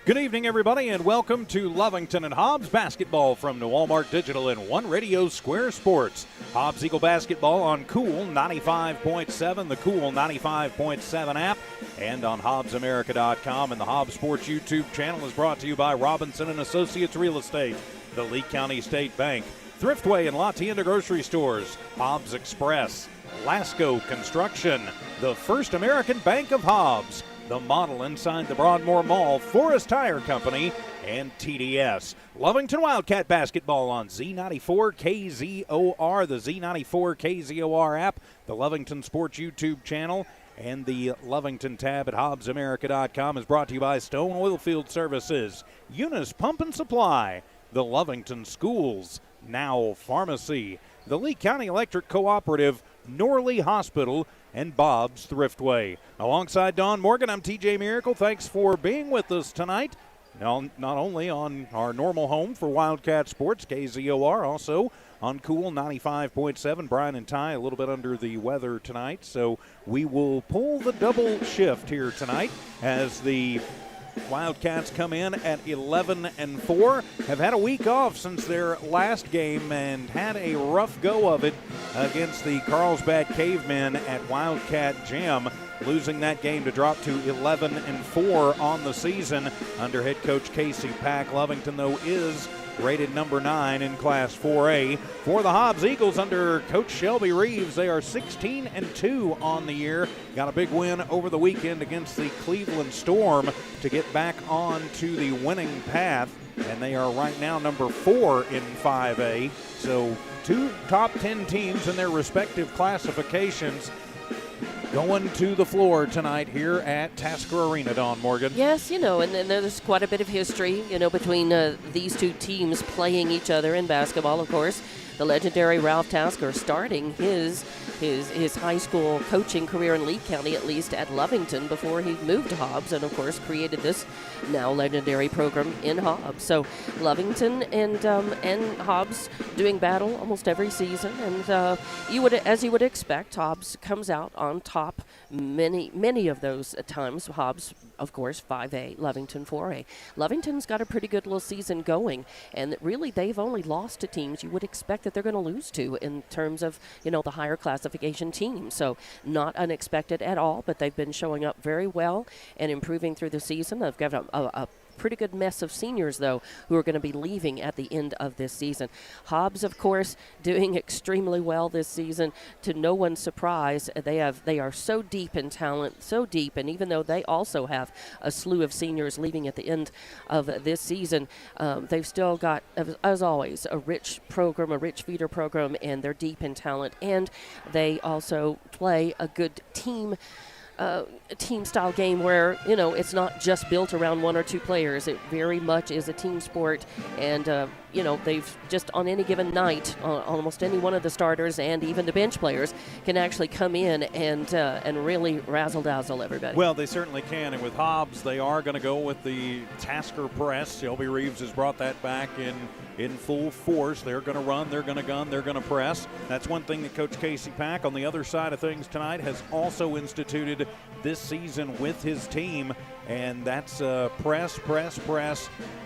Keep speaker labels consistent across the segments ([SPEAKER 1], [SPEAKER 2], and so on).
[SPEAKER 1] Good evening, everybody, and welcome to Lovington and Hobbs basketball from New Walmart Digital and One Radio Square Sports. Hobbs Eagle basketball on Cool 95.7, the Cool 95.7 app, and on HobbsAmerica.com. And the Hobbs Sports YouTube channel is brought to you by Robinson and Associates Real Estate, the Lee County State Bank, Thriftway and La Tienda Grocery Stores, Hobbs Express, Lasco Construction, the First American Bank of Hobbs, the Model inside the Broadmoor Mall, Forest Tire Company, and TDS. Lovington Wildcat basketball on Z94 KZOR, the Z94 KZOR app, the Lovington Sports YouTube channel, and the Lovington tab at HobbsAmerica.com is brought to you by Stone Oilfield Services, Eunice Pump and Supply, the Lovington Schools, Now Pharmacy, the Lee County Electric Cooperative, Norley Hospital, and Bob's Thriftway. Alongside Don Morgan, I'm TJ Miracle. Thanks for being with us tonight. Now, not only on our normal home for Wildcat Sports, KZOR, also on Cool 95.7. Brian and Ty a little bit under the weather tonight, so we will pull the double shift here tonight as the Wildcats come in at 11-4, have had a week off since their last game and had a rough go of it against the Carlsbad Cavemen at Wildcat Gym, losing that game to drop to 11-4 on the season under head coach Casey Pack. Lovington, though, is rated number 9 in Class 4A. For the Hobbs Eagles under Coach Shelby Reeves, they are 16-2 on the year. Got a big win over the weekend against the Cleveland Storm to get back on to the winning path, and they are right now number 4 in 5A. So two top 10 teams in their respective classifications going to the floor tonight here at Tasker Arena, Don Morgan.
[SPEAKER 2] Yes, and there's quite a bit of history, between these two teams playing each other in basketball, of course. The legendary Ralph Tasker starting his high school coaching career in Lee County, at least at Lovington, before he moved to Hobbs, and of course created this now legendary program in Hobbs. So Lovington and Hobbs doing battle almost every season, and as you would expect, Hobbs comes out on top many of those times. Hobbs, of course, 5A, Lovington 4A. Lovington's got a pretty good little season going, and really they've only lost to teams you would expect that they're going to lose to in terms of, the higher classification teams. So not unexpected at all, but they've been showing up very well and improving through the season. They've got a pretty good mess of seniors, though, who are going to be leaving at the end of this season. Hobbs, of course, doing extremely well this season. To no one's surprise, they are so deep in talent, so deep, and even though they also have a slew of seniors leaving at the end of this season, they've still got, as always, a rich program, a rich feeder program, and they're deep in talent, and they also play a good team style game where, it's not just built around one or two players. It very much is a team sport, and, they've just on any given night, almost any one of the starters and even the bench players can actually come in and really razzle-dazzle everybody.
[SPEAKER 1] Well, they certainly can, and with Hobbs, they are going to go with the Tasker press. Shelby Reeves has brought that back in full force. They're going to run, they're going to gun, they're going to press. That's one thing that Coach Casey Pack, on the other side of things tonight, has also instituted this season with his team, and that's press,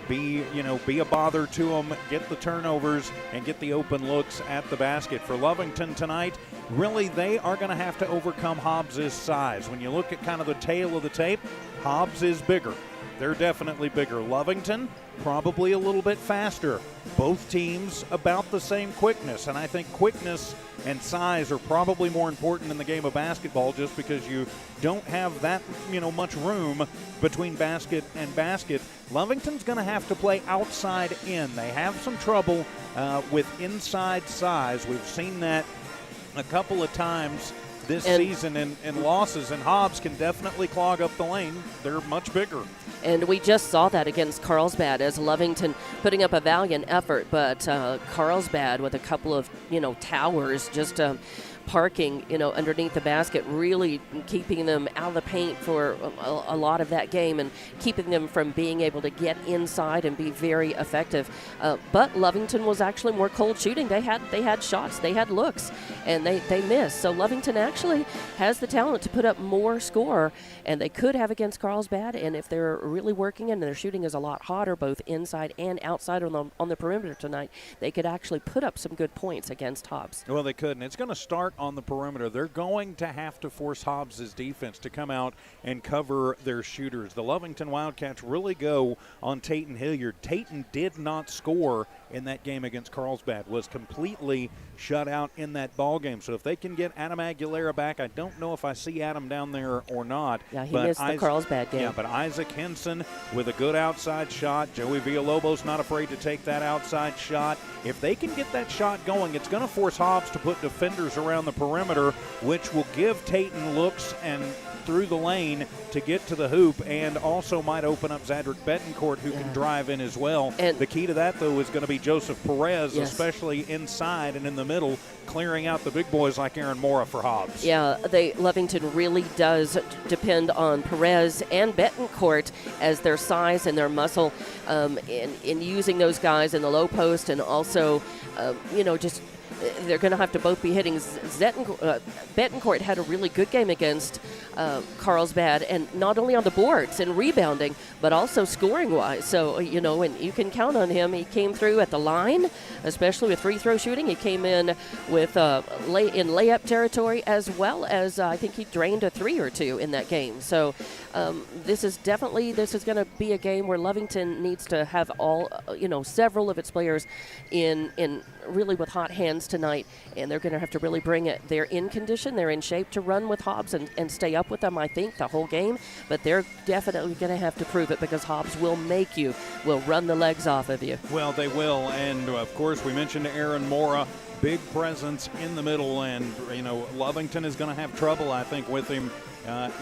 [SPEAKER 1] be a bother to them, get the turnovers, and get the open looks at the basket. For Lovington tonight, really they are going to have to overcome Hobbs' size. When you look at kind of the tail of the tape, Hobbs is bigger. They're definitely bigger. Lovington, probably a little bit faster. Both teams about the same quickness, and I think quickness and size are probably more important in the game of basketball, just because you don't have that much room between basket and basket. Lovington's going to have to play outside in. They have some trouble with inside size. We've seen that a couple of times this season in losses, and Hobbs can definitely clog up the lane. They're much bigger.
[SPEAKER 2] And we just saw that against Carlsbad, as Lovington putting up a valiant effort, but Carlsbad with a couple of, towers just parking, underneath the basket, really keeping them out of the paint for a lot of that game and keeping them from being able to get inside and be very effective. But Lovington was actually more cold shooting. They had shots, they had looks, and they missed. So Lovington actually has the talent to put up more score, and they could have against Carlsbad. And if they're really working and their shooting is a lot hotter, both inside and outside on the perimeter tonight, they could actually put up some good points against Hobbs.
[SPEAKER 1] Well, they could, and it's going to start on the perimeter. They're going to have to force Hobbs' defense to come out and cover their shooters. The Lovington Wildcats really go on Tayton Hilliard. Tayton did not score in that game against Carlsbad, was completely shut out in that ball game. So if they can get Adam Aguilera back, I don't know if I see Adam down there or not.
[SPEAKER 2] Yeah, he missed the Carlsbad game.
[SPEAKER 1] Yeah, but Isaac Henson with a good outside shot. Joey Villalobos not afraid to take that outside shot. If they can get that shot going, it's going to force Hobbs to put defenders around the perimeter, which will give Tayton looks and through the lane to get to the hoop, and also might open up Zadrick Betancourt, who can drive in as well. And the key to that, though, is going to be Joseph Perez, especially inside and in the middle, clearing out the big boys like Aaron Mora for Hobbs.
[SPEAKER 2] Yeah, Lovington really does depend on Perez and Betancourt as their size and their muscle in using those guys in the low post, and also, just they're going to have to both be hitting. Betancourt had a really good game against Carlsbad, and not only on the boards and rebounding, but also scoring-wise. So, and you can count on him. He came through at the line, especially with free throw shooting. He came in with in layup territory, as well as I think he drained a 3 or 2 in that game. So this is going to be a game where Lovington needs to have several of its players in really with hot hands tonight, and they're going to have to really bring it. They're in condition, they're in shape to run with Hobbs and stay up with them, I think, the whole game, but they're definitely going to have to prove it, because Hobbs will run the legs off of you.
[SPEAKER 1] Well, they will, and of course we mentioned Aaron Mora, big presence in the middle, and Lovington is going to have trouble, I think, with him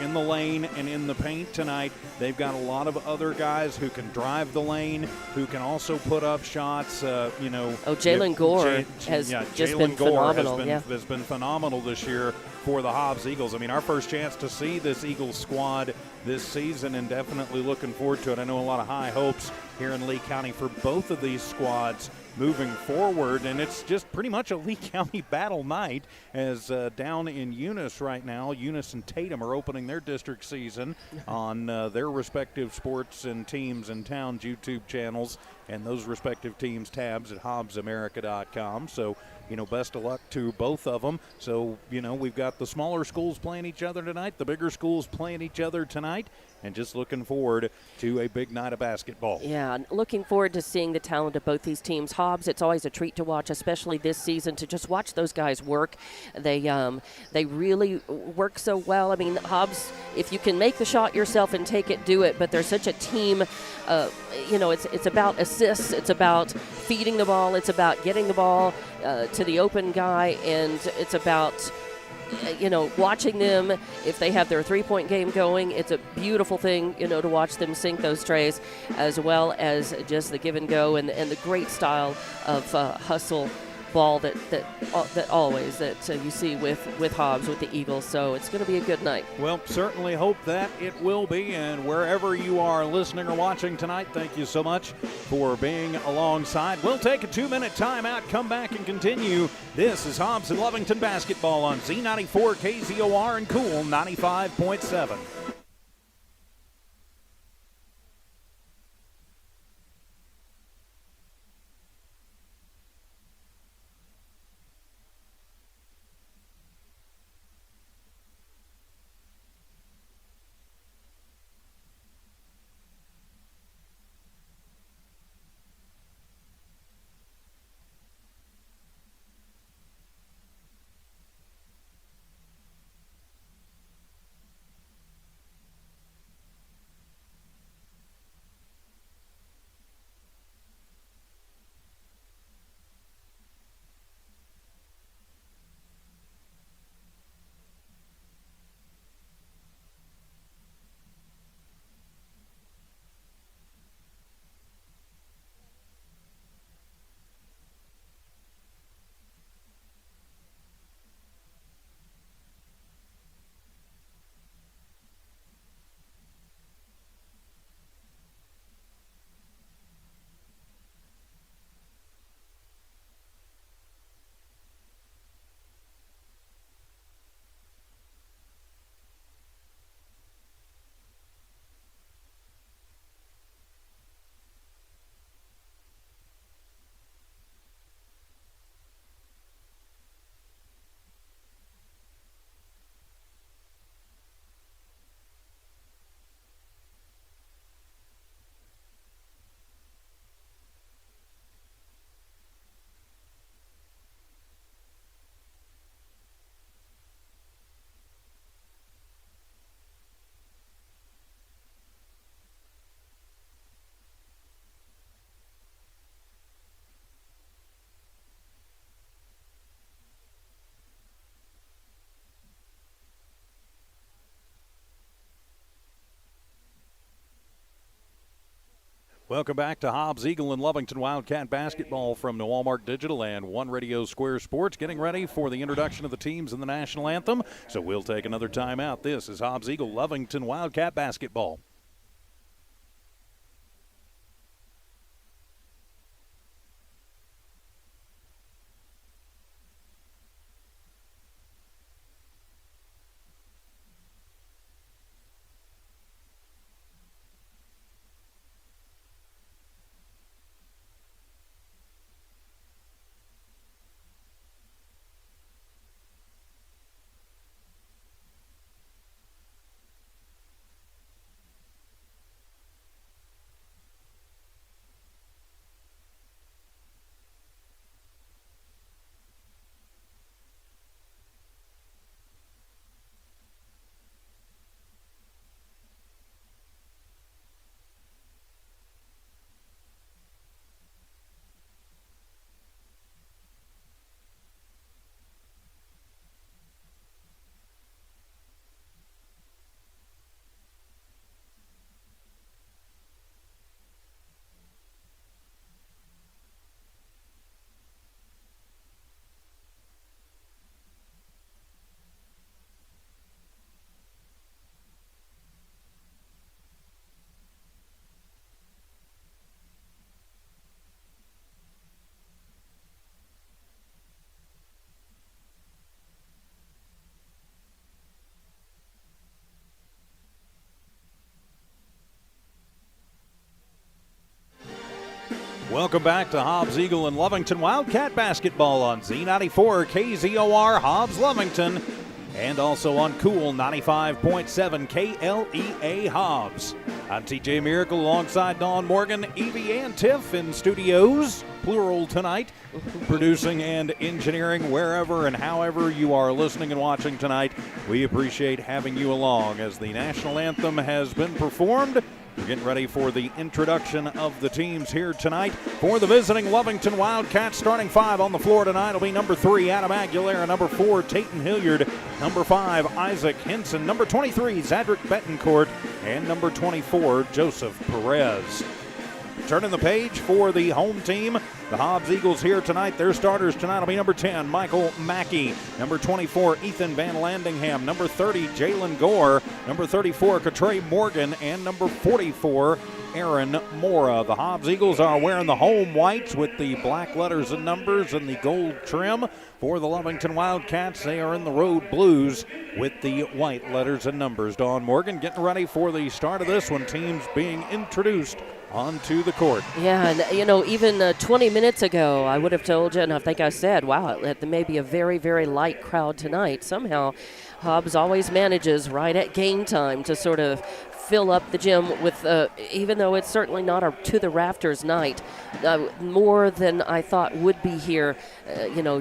[SPEAKER 1] in the lane and in the paint tonight. They've got a lot of other guys who can drive the lane, who can also put up shots.
[SPEAKER 2] Jalen Gore has just been phenomenal.
[SPEAKER 1] Has been phenomenal this year for the Hobbs Eagles. I mean, our first chance to see this Eagles squad this season, and definitely looking forward to it. I know a lot of high hopes here in Lee County for both of these squads moving forward, and it's just pretty much a Lee County battle night, as down in Eunice right now, Eunice and Tatum are opening their district season on their respective sports and teams and towns YouTube channels, and those respective teams tabs at hobbsamerica.com. So best of luck to both of them. So, we've got the smaller schools playing each other tonight, the bigger schools playing each other tonight, and just looking forward to a big night of basketball.
[SPEAKER 2] Yeah, looking forward to seeing the talent of both these teams. Hobbs, it's always a treat to watch, especially this season, to just watch those guys work. They really work so well. I mean, Hobbs, if you can make the shot yourself and take it, do it, but they're such a team. It's about assists, it's about feeding the ball, it's about getting the ball to the open guy, and it's about watching them. If they have their three-point game going, it's a beautiful thing, to watch them sink those trays, as well as just the give and go and the great style of hustle ball that you see with Hobbs, with the Eagles. So it's going to be a good night.
[SPEAKER 1] Well, certainly hope that it will be. And wherever you are listening or watching tonight, thank you so much for being alongside. We'll take a 2-minute timeout, come back and continue. This is Hobbs and Lovington basketball on Z94 KZOR and Cool 95.7. Welcome back to Hobbs Eagle and Lovington Wildcat basketball from New Walmart Digital and One Radio Square Sports. Getting ready for the introduction of the teams in the national anthem. So we'll take another timeout. This is Hobbs Eagle Lovington Wildcat basketball. Welcome back to Hobbs Eagle and Lovington Wildcat basketball on Z94 KZOR Hobbs Lovington and also on Cool 95.7 KLEA Hobbs. I'm TJ Miracle alongside Dawn Morgan, Evie, and Tiff in studios, plural tonight, producing and engineering wherever and however you are listening and watching tonight. We appreciate having you along as the national anthem has been performed. We're getting ready for the introduction of the teams here tonight. For the visiting Lovington Wildcats, starting 5 on the floor tonight will be number 3, Adam Aguilera, number 4, Tayton Hilliard, number 5, Isaac Henson, number 23, Zadrick Betancourt, and number 24, Joseph Perez. Turning the page for the home team, the Hobbs Eagles here tonight. Their starters tonight will be number 10, Michael Mackey, number 24, Ethan Van Landingham, number 30, Jalen Gore, number 34, Katray Morgan, and number 44, Aaron Mora. The Hobbs Eagles are wearing the home whites with the black letters and numbers and the gold trim. For the Lovington Wildcats, they are in the road blues with the white letters and numbers. Dawn Morgan getting ready for the start of this one. Teams being introduced onto the court.
[SPEAKER 2] Yeah, and even 20 minutes ago, I would have told you, and I think I said, wow, it may be a very, very light crowd tonight. Somehow, Hobbs always manages right at game time to sort of fill up the gym with, even though it's certainly not a to-the-rafters night, more than I thought would be here,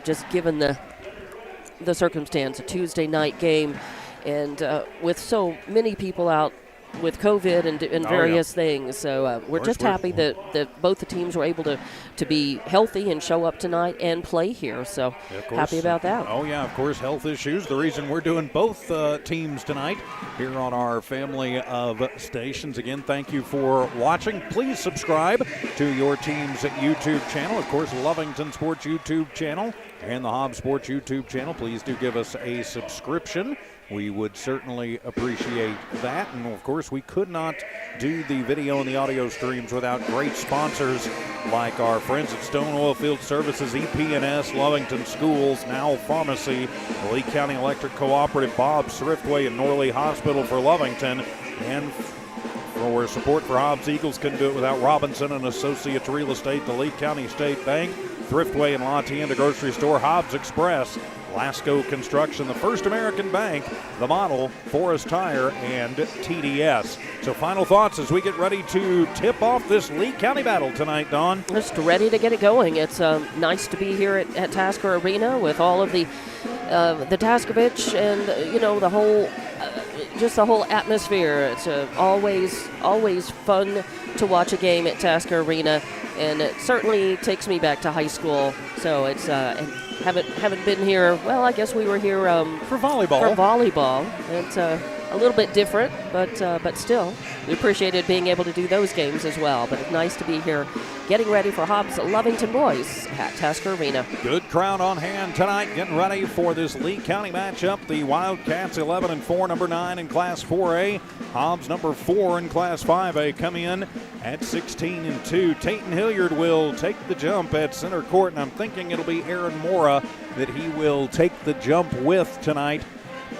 [SPEAKER 2] just given the circumstance, a Tuesday night game, and with so many people out with COVID and various things. So we're just happy that both the teams were able to be healthy and show up tonight and play here. So happy about that.
[SPEAKER 1] Oh, yeah, of course, health issues. The reason we're doing both teams tonight here on our family of stations. Again, thank you for watching. Please subscribe to your team's YouTube channel. Of course, Lovington Sports YouTube channel and the Hobbs Sports YouTube channel. Please do give us a subscription. We would certainly appreciate that. And, of course, we could not do the video and the audio streams without great sponsors like our friends at Stone Oilfield Services, EP&S, Lovington Schools, Now Pharmacy, the Lee County Electric Cooperative, Bob's Thriftway, and Norley Hospital for Lovington. And for support for Hobbs Eagles, couldn't do it without Robinson and Associates Real Estate, the Lee County State Bank, Thriftway and La Tienda Grocery Store, Hobbs Express, Lasco Construction, the First American Bank, The Model, Forest Tire, and TDS. So final thoughts as we get ready to tip off this Lee County battle tonight, Dawn.
[SPEAKER 2] Just ready to get it going. It's nice to be here at Tasker Arena with all of the Taskovich and, the whole just the whole atmosphere. It's always fun to watch a game at Tasker Arena, and it certainly takes me back to high school. So it's haven't been here. Well, I guess we were here
[SPEAKER 1] for volleyball.
[SPEAKER 2] For volleyball, it's a little bit different, but still, we appreciated being able to do those games as well. But it's nice to be here getting ready for Hobbs Lovington boys at Tasker Arena.
[SPEAKER 1] Good crowd on hand tonight, getting ready for this Lee County matchup. The Wildcats 11-4, number 9 in Class 4A. Hobbs number 4 in Class 5A come in at 16-2. Tayton Hilliard will take the jump at center court, and I'm thinking it'll be Aaron Mora that he will take the jump with tonight.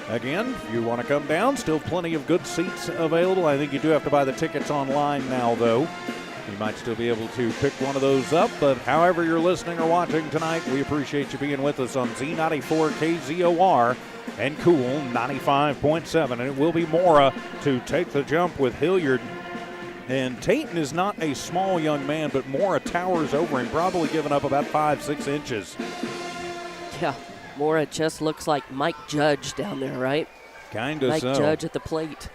[SPEAKER 1] Again, if you want to come down, still plenty of good seats available. I think you do have to buy the tickets online now, though. You might still be able to pick one of those up, but however you're listening or watching tonight, we appreciate you being with us on Z94 KZOR and Cool 95.7. And it will be Mora to take the jump with Hilliard. And Tayton is not a small young man, but Mora towers over him, probably giving up about 5-6 inches.
[SPEAKER 2] Yeah, Mora just looks like Mike Judge down there, right?
[SPEAKER 1] Kind of so.
[SPEAKER 2] Mike Judge at the plate.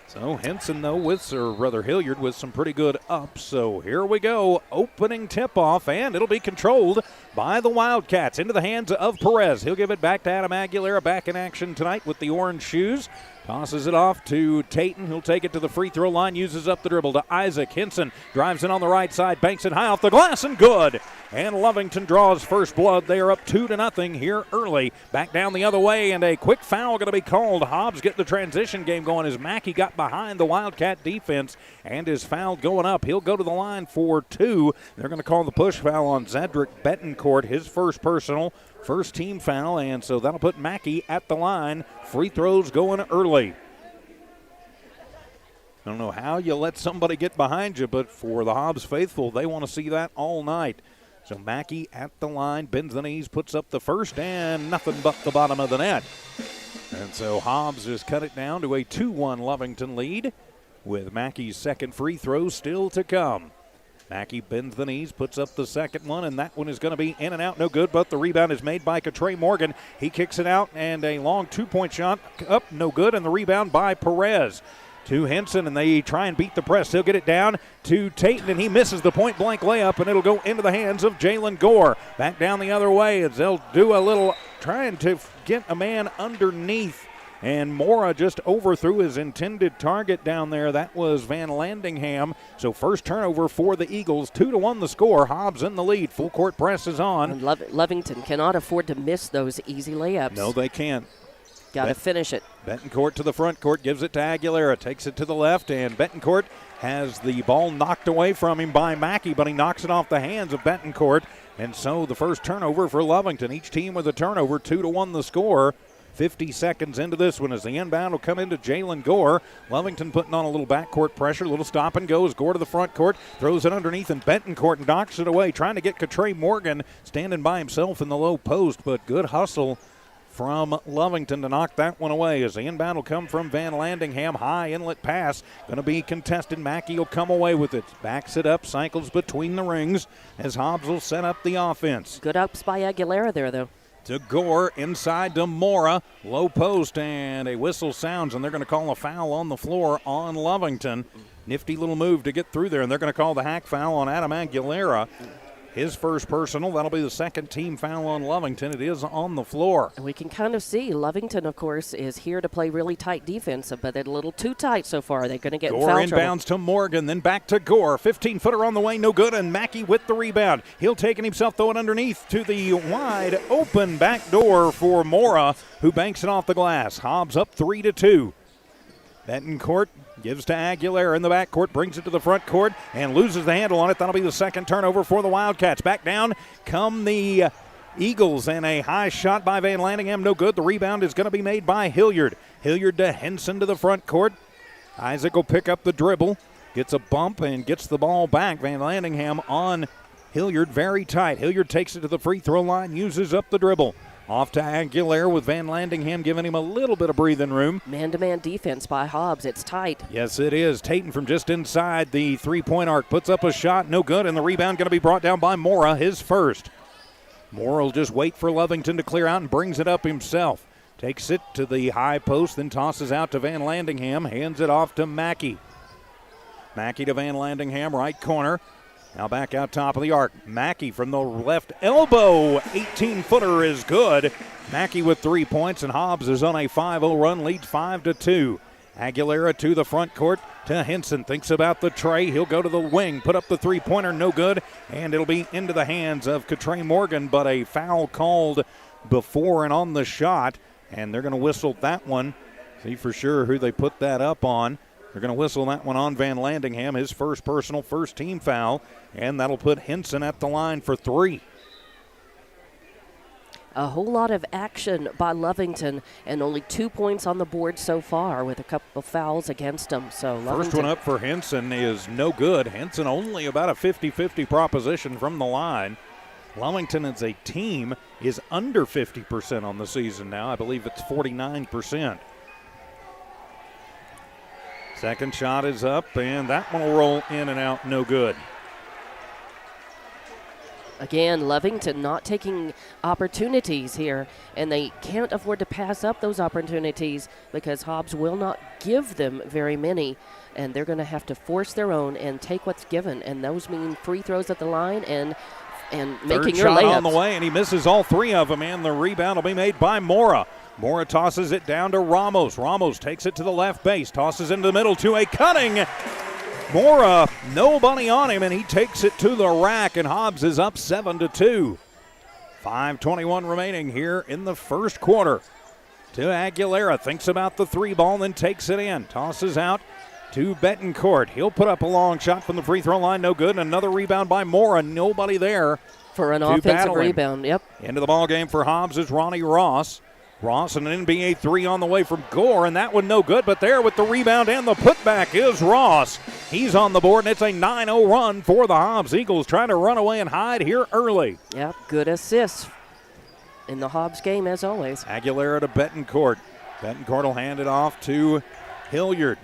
[SPEAKER 1] So Henson, though, Hilliard with some pretty good ups. So here we go. Opening tip-off, and it'll be controlled by the Wildcats into the hands of Perez. He'll give it back to Adam Aguilera, back in action tonight with the orange shoes. Tosses it off to Tayton. He'll take it to the free throw line, uses up the dribble to Isaac. Henson drives in on the right side, banks it high off the glass, and good. And Lovington draws first blood. They are up 2-0 here early. Back down the other way, and a quick foul going to be called. Hobbs get the transition game going as Mackey got behind the Wildcat defense and is fouled going up. He'll go to the line for 2. They're going to call the push foul on Zedrick Betancourt, his first personal. First team foul, and so that'll put Mackey at the line. Free throws going early. I don't know how you let somebody get behind you, but for the Hobbs faithful, they want to see that all night. So Mackey at the line, bends the knees, puts up the first, and nothing but the bottom of the net. And so Hobbs has cut it down to a 2-1 Lovington lead with Mackey's second free throw still to come. Mackey bends the knees, puts up the second one, and that one is going to be in and out, no good, but the rebound is made by Katre Morgan. He kicks it out, and a long two-point shot up, no good, and the rebound by Perez. To Henson, and they try and beat the press. He'll get it down to Tayton, and he misses the point-blank layup, and it'll go into the hands of Jalen Gore. Back down the other way as they'll do a little trying to get a man underneath. And Mora just overthrew his intended target down there. That was Van Landingham. So first turnover for the Eagles. 2-1 the score. Hobbs in the lead. Full court press is on.
[SPEAKER 2] And Lovington cannot afford to miss those easy layups.
[SPEAKER 1] No, they can't.
[SPEAKER 2] Got to finish it.
[SPEAKER 1] Betancourt to the front court, gives it to Aguilera, takes it to the left, and Betancourt has the ball knocked away from him by Mackey, but he knocks it off the hands of Betancourt. And so the first turnover for Lovington. Each team with a turnover. 2-1 the score. 50 seconds into this one as the inbound will come into Jalen Gore. Lovington putting on a little backcourt pressure, a little stop and goes. Gore to the front court, throws it underneath, and Betancourt knocks it away, trying to get Katre Morgan standing by himself in the low post, but good hustle from Lovington to knock that one away as the inbound will come from Van Landingham. High inlet pass, going to be contested. Mackey will come away with it. Backs it up, cycles between the rings as Hobbs will set up the offense.
[SPEAKER 2] Good ups by Aguilera there, though.
[SPEAKER 1] To Gore, inside to Mora, low post, and a whistle sounds, and they're going to call a foul on the floor on Lovington. Nifty little move to get through there, and they're going to call the hack foul on Adam Aguilera. His first personal. That'll be the second team foul on Lovington. It is on the floor.
[SPEAKER 2] And we can kind of see Lovington, of course, is here to play really tight defense, but they're a little too tight so far. They're going to get in foul trouble.
[SPEAKER 1] Gore inbounds to Morgan, then back to Gore. 15-footer on the way, no good, and Mackey with the rebound. He'll take it himself, throw it underneath to the wide open back door for Mora, who banks it off the glass. Hobbs up 3-2. Betancourt gives to Aguilera in the backcourt, brings it to the front court, and loses the handle on it. That'll be the second turnover for the Wildcats. Back down come the Eagles, and a high shot by Van Landingham, no good. The rebound is going to be made by Hilliard. Hilliard to Henson to the front court. Isaac will pick up the dribble, gets a bump, and gets the ball back. Van Landingham on Hilliard, very tight. Hilliard takes it to the free throw line, uses up the dribble. Off to Aguilera with Van Landingham giving him a little bit of breathing room.
[SPEAKER 2] Man-to-man defense by Hobbs. It's tight.
[SPEAKER 1] Yes, it is. Tayton from just inside the three-point arc puts up a shot. No good, and the rebound going to be brought down by Mora, his first. Mora will just wait for Lovington to clear out and brings it up himself. Takes it to the high post, then tosses out to Van Landingham. Hands it off to Mackey. Mackey to Van Landingham, right corner. Now back out top of the arc. Mackey from the left elbow. 18-footer is good. Mackey with 3 points, and Hobbs is on a 5-0 run, leads 5-2. Aguilera to the front court to Henson. Thinks about the tray. He'll go to the wing. Put up the three-pointer. No good. And it'll be into the hands of Katre Morgan, but a foul called before and on the shot. And they're going to whistle that one. See for sure who they put that up on. They're going to whistle that one on Van Landingham, his first personal, first team foul. And that'll put Henson at the line for 3.
[SPEAKER 2] A whole lot of action by Lovington, and only 2 points on the board so far with a couple of fouls against them. So
[SPEAKER 1] first one up for Henson is no good. Henson only about a 50-50 proposition from the line. Lovington as a team is under 50% on the season now. I believe it's 49%. Second shot is up, and that one will roll in and out, no good.
[SPEAKER 2] Again, Lovington not taking opportunities here, and they can't afford to pass up those opportunities because Hobbs will not give them very many, and they're going to have to force their own and take what's given, and those mean free throws at the line and making your layups.
[SPEAKER 1] Third shot on the way, and he misses all 3 of them, and the rebound will be made by Mora. Mora tosses it down to Ramos. Ramos takes it to the left base, tosses into the middle to a cutting Mora, nobody on him, and he takes it to the rack, and Hobbs is up 7-2. 5:21 remaining here in the first quarter. To Aguilera, thinks about the 3-ball, then takes it in. Tosses out to Betancourt. He'll put up a long shot from the free throw line, no good. And another rebound by Mora, nobody there
[SPEAKER 2] for an offensive rebound. Yep.
[SPEAKER 1] Into the ball game for Hobbs is Ronnie Ross. Ross and an NBA 3 on the way from Gore, and that one no good, but there with the rebound and the putback is Ross. He's on the board, and it's a 9-0 run for the Hobbs Eagles, trying to run away and hide here early.
[SPEAKER 2] Yep, good assist in the Hobbs game as always.
[SPEAKER 1] Aguilera to Betancourt. Betancourt will hand it off to Hilliard.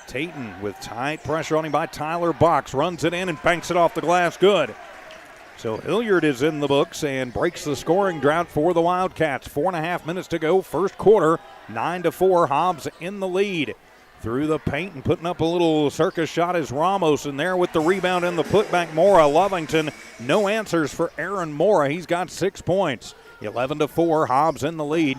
[SPEAKER 1] Tayton with tight pressure on him by Tyler Box. Runs it in and banks it off the glass. Good. So Hilliard is in the books and breaks the scoring drought for the Wildcats. 4.5 minutes to go, first quarter. 9-4, Hobbs in the lead. Through the paint and putting up a little circus shot is Ramos, and there with the rebound and the putback, Mora. Lovington, no answers for Aaron Mora. He's got 6 points. 11-4, Hobbs in the lead.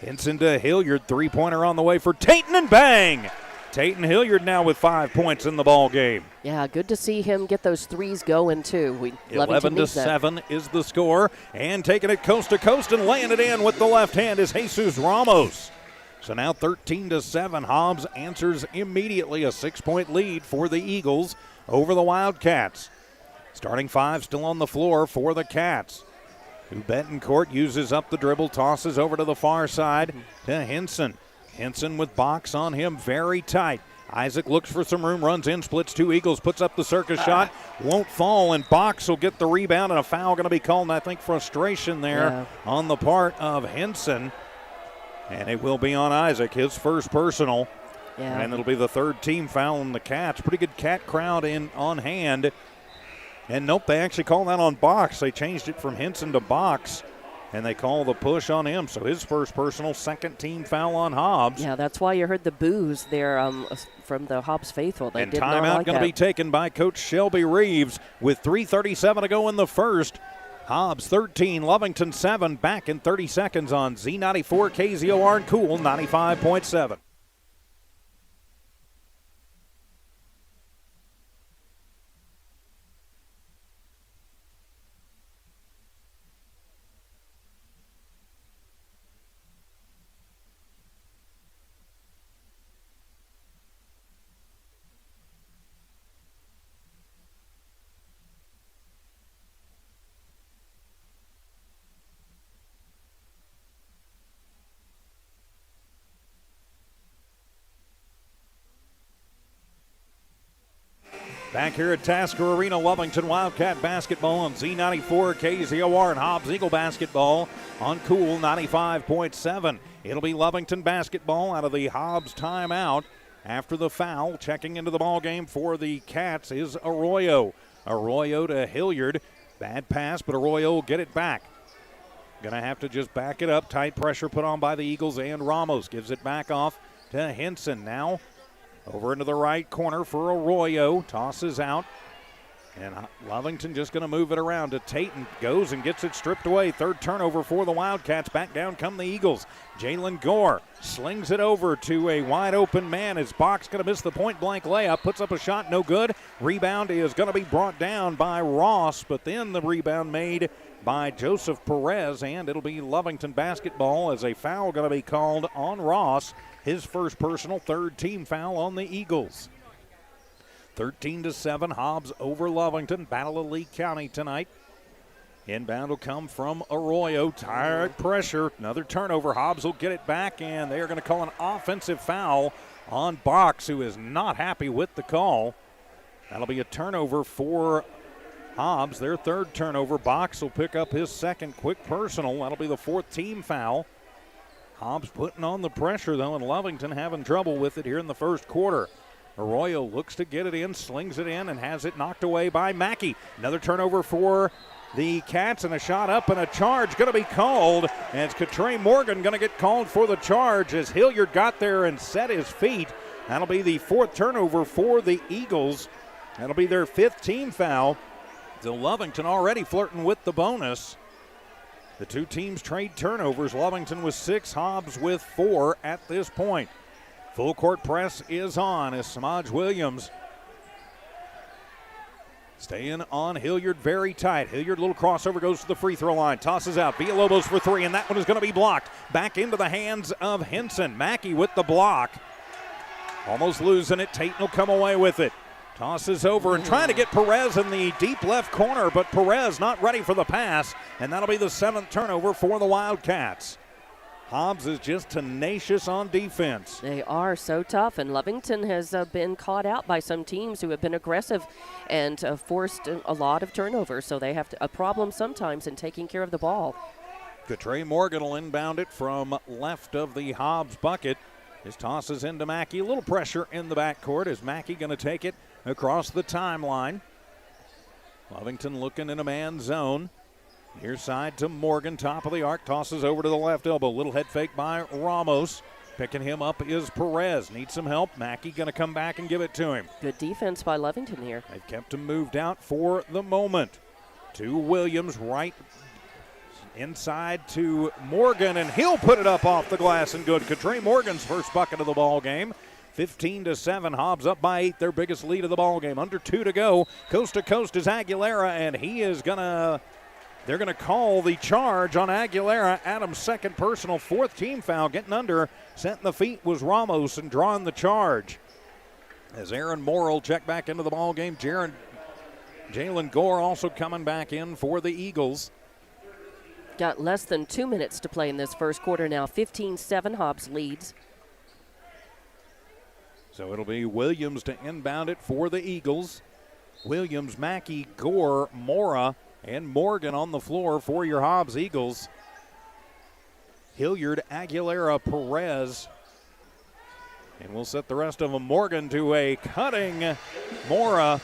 [SPEAKER 1] Henson to Hilliard, three-pointer on the way for Tayton, and bang! Tayton Hilliard now with 5 points in the ball game.
[SPEAKER 2] Yeah, good to see him get those threes going too.
[SPEAKER 1] 11-7 is the score, and taking it coast to coast and laying it in with the left hand is Jesus Ramos. So now 13-7, Hobbs answers immediately, a 6-point lead for the Eagles over the Wildcats. Starting 5 still on the floor for the Cats. Betancourt uses up the dribble, tosses over to the far side to Henson. Henson with Box on him, very tight. Isaac looks for some room, runs in, splits 2 Eagles, puts up the circus shot, won't fall, and Box will get the rebound, and a foul going to be called, and I think frustration there on the part of Henson. And it will be on Isaac, his first personal.
[SPEAKER 2] Yeah.
[SPEAKER 1] And it'll be the third team foul on the Cats. Pretty good Cat crowd in on hand. And nope, they actually called that on Box. They changed it from Henson to Box. And they call the push on him. So his first personal, second team foul on Hobbs.
[SPEAKER 2] Yeah, that's why you heard the boos there from the Hobbs faithful. They
[SPEAKER 1] and
[SPEAKER 2] did not
[SPEAKER 1] timeout
[SPEAKER 2] like
[SPEAKER 1] going to be taken by Coach Shelby Reeves with 3:37 to go in the first. Hobbs 13, Lovington 7, back in 30 seconds on Z94 KZOR and Cool 95.7. Back here at Tasker Arena, Lovington Wildcat basketball on Z94 KZOR and Hobbs Eagle basketball on Cool 95.7. It'll be Lovington basketball out of the Hobbs timeout after the foul. Checking into the ball game for the Cats is Arroyo. Arroyo to Hilliard. Bad pass, but Arroyo will get it back. Gonna have to just back it up. Tight pressure put on by the Eagles, and Ramos gives it back off to Henson. Now over into the right corner for Arroyo. Tosses out And Lovington just going to move it around to Tatum. Goes and gets it stripped away. Third turnover for the Wildcats. Back down come the Eagles. Jalen Gore slings it over to a wide open man. His box going to miss the point blank layup. Puts up a shot, no good. Rebound is going to be brought down by Ross, but then the rebound made by Joseph Perez, and it'll be Lovington basketball as a foul going to be called on Ross. His first personal, third team foul on the Eagles. 13-7, Hobbs over Lovington. Battle of Lee County tonight. Inbound will come from Arroyo. Tired pressure. Another turnover. Hobbs will get it back, and they are going to call an offensive foul on Box, who is not happy with the call. That'll be a turnover for Hobbs. Their third turnover. Box will pick up his second quick personal. That'll be the fourth team foul. Hobbs putting on the pressure, though, and Lovington having trouble with it here in the first quarter. Arroyo looks to get it in, slings it in, and has it knocked away by Mackey. Another turnover for the Cats, and a shot up and a charge going to be called. And it's Trey Morgan going to get called for the charge as Hilliard got there and set his feet. That'll be the fourth turnover for the Eagles. That'll be their fifth team foul. So Lovington already flirting with the bonus. The two teams trade turnovers. Lovington with 6, Hobbs with 4 at this point. Full court press is on as Samaj Williams staying on Hilliard very tight. Hilliard, little crossover, goes to the free throw line, tosses out. Villalobos for 3, and that one is going to be blocked. Back into the hands of Henson. Mackey with the block. Almost losing it. Tate will come away with it. Tosses over and trying to get Perez in the deep left corner, but Perez not ready for the pass, and that'll be the 7th turnover for the Wildcats. Hobbs is just tenacious on defense.
[SPEAKER 2] They are so tough, and Lovington has been caught out by some teams who have been aggressive and forced a lot of turnovers, so they have a problem sometimes in taking care of the ball.
[SPEAKER 1] Trey Morgan will inbound it from left of the Hobbs bucket. His tosses into Mackey. A little pressure in the backcourt. Is Mackey going to take it across the timeline? Lovington looking in a man zone. Near side to Morgan, top of the arc, tosses over to the left elbow. Little head fake by Ramos. Picking him up is Perez. Needs some help. Mackey going to come back and give it to him.
[SPEAKER 2] Good defense by Lovington here.
[SPEAKER 1] They've kept him moved out for the moment. To Williams, right inside to Morgan, and he'll put it up off the glass and good. Trey Morgan's first bucket of the ball game. 15-7, Hobbs up by 8, their biggest lead of the ball game. Under 2 to go. Coast to coast is Aguilera, and he is going to... They're going to call the charge on Aguilera. Adams' second personal, 4th team foul. Getting under, setting the feet was Ramos and drawing the charge. As Aaron Moore will check back into the ball game. Jalen Gore also coming back in for the Eagles.
[SPEAKER 2] Got less than 2 minutes to play in this first quarter now. 15-7, Hobbs leads.
[SPEAKER 1] So it'll be Williams to inbound it for the Eagles. Williams, Mackey, Gore, Mora, and Morgan on the floor for your Hobbs Eagles. Hilliard, Aguilera, Perez. And we'll set the rest of them. Morgan to a cutting Mora.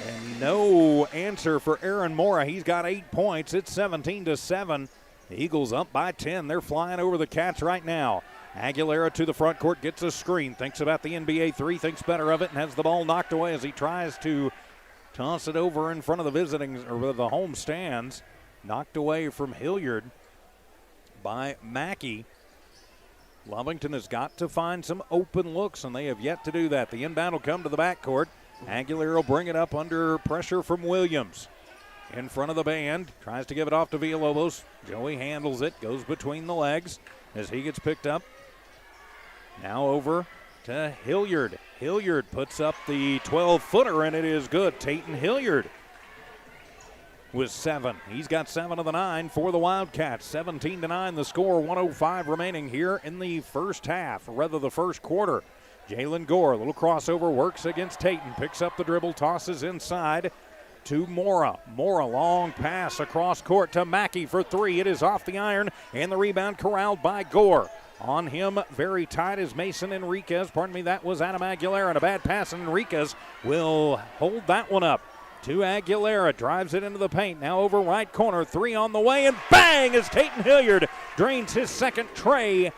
[SPEAKER 1] And no answer for Aaron Mora. He's got 8 points. It's 17-7. The Eagles up by 10. They're flying over the Cats right now. Aguilera to the front court, gets a screen. Thinks about the NBA 3, thinks better of it, and has the ball knocked away as he tries to toss it over in front of the the home stands. Knocked away from Hilliard by Mackey. Lovington has got to find some open looks, and they have yet to do that. The inbound will come to the backcourt. Aguilera will bring it up under pressure from Williams. In front of the band, tries to give it off to Villalobos. Joey handles it, goes between the legs as he gets picked up. Now over to Hilliard. Hilliard puts up the 12-footer, and it is good. Tatum Hilliard with 7. He's got 7 of the 9 for the Wildcats. 17-9 the score, 1:05 remaining here in the first half, or rather the first quarter. Jalen Gore, a little crossover, works against Tatum, picks up the dribble, tosses inside to Mora. Mora, long pass across court to Mackey for 3. It is off the iron, and the rebound corralled by Gore. On him, very tight, is Mason Enriquez. Pardon me, that was Adam Aguilera, and a bad pass, and Enriquez will hold that one up. To Aguilera, drives it into the paint. Now over right corner, 3 on the way, and bang, as Tatum Hilliard drains his second tray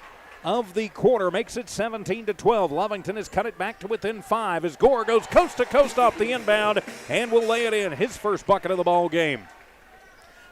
[SPEAKER 1] of the quarter makes it 17-12. Lovington has cut it back to within 5 as Gore goes coast to coast off the inbound and will lay it in, his first bucket of the ball game.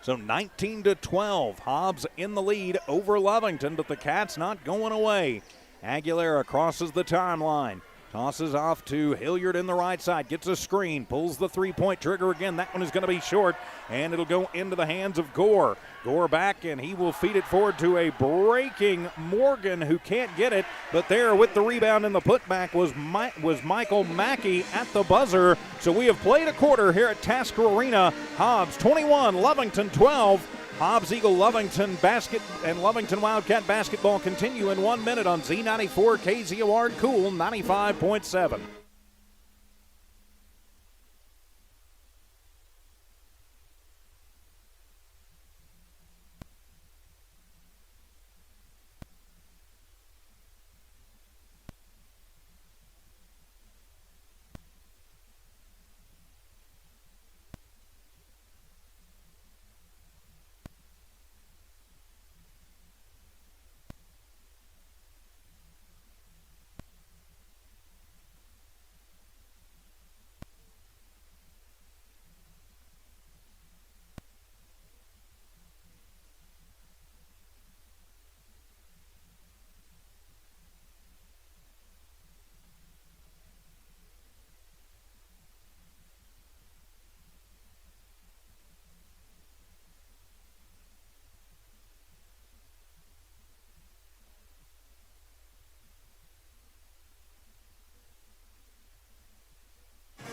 [SPEAKER 1] So 19-12, Hobbs in the lead over Lovington, but the Cats not going away. Aguilera crosses the timeline. Tosses off to Hilliard in the right side. Gets a screen. Pulls the three-point trigger again. That one is going to be short, and it'll go into the hands of Gore. Gore back, and he will feed it forward to a breaking Morgan who can't get it. But there with the rebound and the putback was Michael Mackey at the buzzer. So we have played a quarter here at Tasker Arena. Hobbs 21, Lovington 12. Hobbs Eagle Lovington basket and Lovington Wildcat basketball continue in 1 minute on Z94 KZOR Cool 95.7.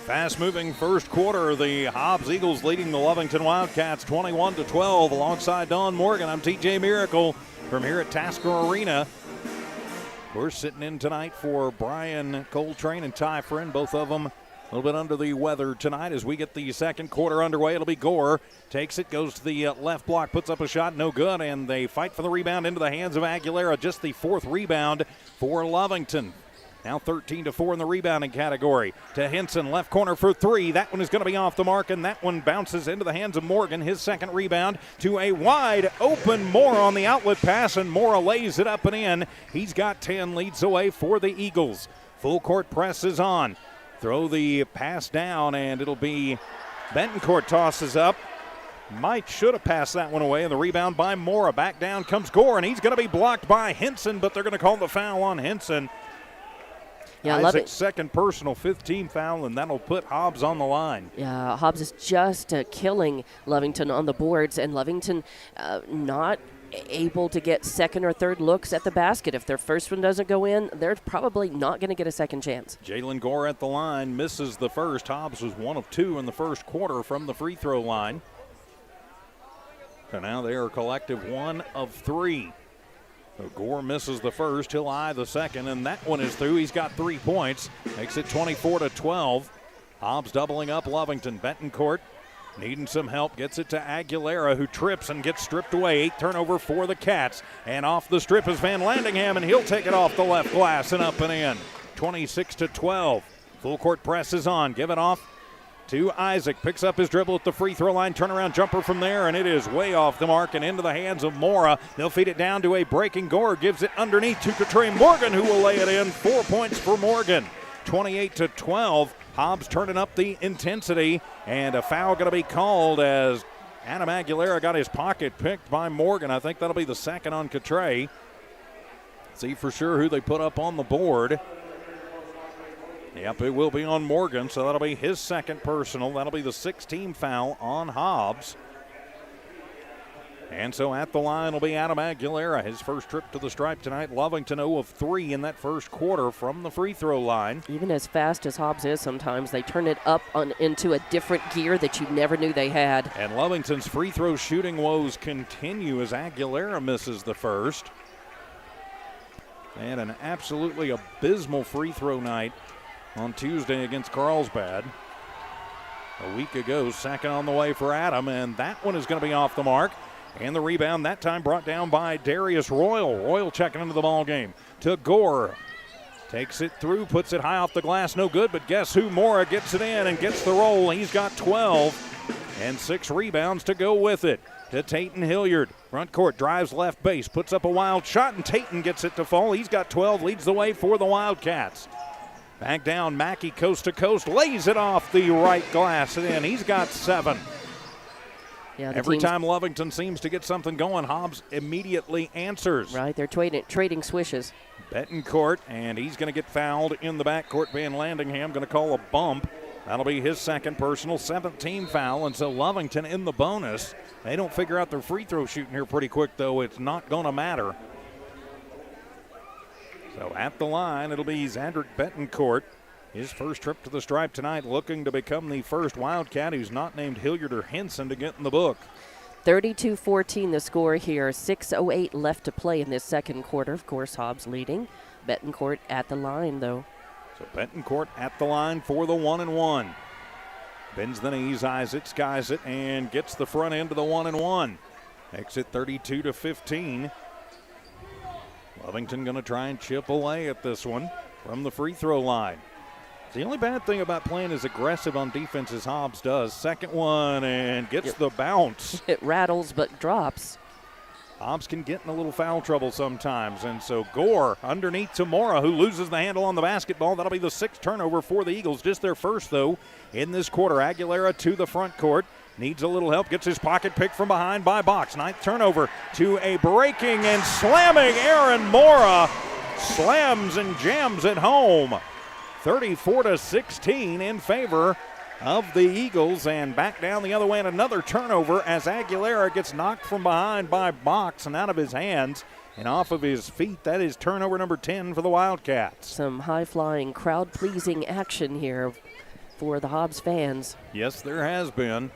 [SPEAKER 1] Fast-moving first quarter. The Hobbs Eagles leading the Lovington Wildcats 21-12 alongside Don Morgan. I'm TJ Miracle from here at Tasker Arena. We're sitting in tonight for Brian Coltrane and Ty Friend, both of them a little bit under the weather tonight as we get the second quarter underway. It'll be Gore. Takes it, goes to the left block, puts up a shot, no good, and they fight for the rebound into the hands of Aguilera. Just the fourth rebound for Lovington. Now 13-4 in the rebounding category. To Henson, left corner for three. That one is going to be off the mark, and that one bounces into the hands of Morgan. His second rebound to a wide open Mora on the outlet pass, and Mora lays it up and in. He's got 10, leads away for the Eagles. Full court press is on. Throw the pass down, and it'll be Bentoncourt tosses up. Should have passed that one away, and the rebound by Mora. Back down comes Gore, and he's going to be blocked by Henson, but they're going to call the foul on Henson.
[SPEAKER 2] Yeah,
[SPEAKER 1] Isaac's second personal, 15 foul, and that'll put Hobbs on the line.
[SPEAKER 2] Yeah, Hobbs is just killing Lovington on the boards, and Lovington not able to get second or third looks at the basket. If their first one doesn't go in, they're probably not going to get a second chance.
[SPEAKER 1] Jalen Gore at the line, misses the first. Hobbs was 1 of 2 in the first quarter from the free throw line. So now they are collective 1 of 3. So Gore misses the first, he'll eye the second, and that one is through. He's got 3 points, makes it 24-12. Hobbs doubling up Lovington. Bentoncourt needing some help, gets it to Aguilera, who trips and gets stripped away. 8th turnover for the Cats, and off the strip is Van Landingham, and he'll take it off the left glass and up and in. 26-12. Full court press is on, give it off to Isaac, picks up his dribble at the free throw line, turnaround jumper from there, and it is way off the mark and into the hands of Mora. They'll feed it down to a breaking Gore, gives it underneath to Katrine Morgan, who will lay it in. 4 points for Morgan. 28-12. Hobbs turning up the intensity, and a foul going to be called as Adam Aguilera got his pocket picked by Morgan. I think that'll be the second on Katrine. See for sure who they put up on the board. Yep, it will be on Morgan, so that'll be his second personal. That'll be the 16th foul on Hobbs. And so at the line will be Adam Aguilera, his first trip to the stripe tonight. Lovington 0 of 3 in that first quarter from the free throw line.
[SPEAKER 2] Even as fast as Hobbs is sometimes, they turn it up into a different gear that you never knew they had.
[SPEAKER 1] And Lovington's free throw shooting woes continue as Aguilera misses the first. And an absolutely abysmal free throw night on Tuesday against Carlsbad. A week ago, second on the way for Adam, and that one is going to be off the mark. And the rebound that time brought down by Darius Royal. Royal checking into the ball game. To Gore. Takes it through, puts it high off the glass, no good, but guess who? Mora gets it in and gets the roll. He's got 12 and 6 rebounds to go with it. To Tayton Hilliard. Front court, drives left base, puts up a wild shot, and Tatum gets it to fall. He's got 12, leads the way for the Wildcats. Back down, Mackey coast to coast, lays it off the right glass, and in. He's got 7.
[SPEAKER 2] Yeah,
[SPEAKER 1] every time Lovington seems to get something going, Hobbs immediately answers.
[SPEAKER 2] Right, they're trading swishes.
[SPEAKER 1] Betancourt, and he's going to get fouled in the backcourt. Van Landingham going to call a bump. That'll be his second personal, 7th team foul, and so Lovington in the bonus. They don't figure out their free throw shooting here pretty quick, though. It's not going to matter. So at the line, it'll be Zandrick Betancourt. His first trip to the stripe tonight, looking to become the first Wildcat who's not named Hilliard or Henson to get in the book.
[SPEAKER 2] 32-14 the score here. 6:08 left to play in this second quarter. Of course, Hobbs leading. Betancourt at the line, though.
[SPEAKER 1] So Betancourt at the line for the 1-and-1. Bends the knees, eyes it, skies it, and gets the front end of the 1-and-1. Exit 32-15. Lovington going to try and chip away at this one from the free throw line. The only bad thing about playing as aggressive on defense as Hobbs does. Second one, and gets the bounce.
[SPEAKER 2] It rattles but drops.
[SPEAKER 1] Hobbs can get in a little foul trouble sometimes, and so Gore underneath to Mora, who loses the handle on the basketball. That'll be the 6th turnover for the Eagles. Just their first, though, in this quarter. Aguilera to the front court. Needs a little help. Gets his pocket picked from behind by Box. 9th turnover to a breaking and slamming Aaron Mora. Slams and jams it home. 34-16 in favor of the Eagles, and back down the other way, and another turnover as Aguilera gets knocked from behind by Box and out of his hands and off of his feet. That is turnover number 10 for the Wildcats.
[SPEAKER 2] Some high-flying, crowd-pleasing action here for the Hobbs fans.
[SPEAKER 1] Yes, there has been.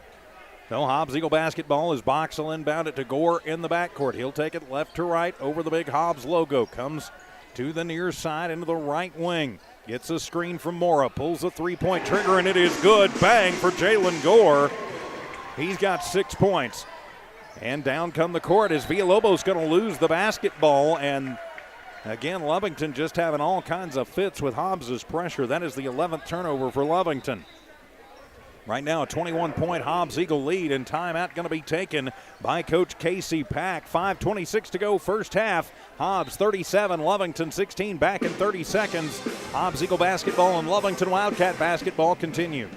[SPEAKER 1] So Hobbs Eagle basketball as Box will inbound it to Gore in the backcourt. He'll take it left to right over the big Hobbs logo. Comes to the near side into the right wing. Gets a screen from Mora, pulls a three-point trigger, and it is good. Bang for Jalen Gore. He's got 6 points. And down come the court as Villalobos going to lose the basketball. And again, Lovington just having all kinds of fits with Hobbs' pressure. That is the 11th turnover for Lovington. Right now, a 21-point Hobbs Eagle lead, and timeout going to be taken by Coach Casey Pack. 5:26 to go, first half. Hobbs 37, Lovington 16. Back in 30 seconds. Hobbs Eagle basketball and Lovington Wildcat basketball continue.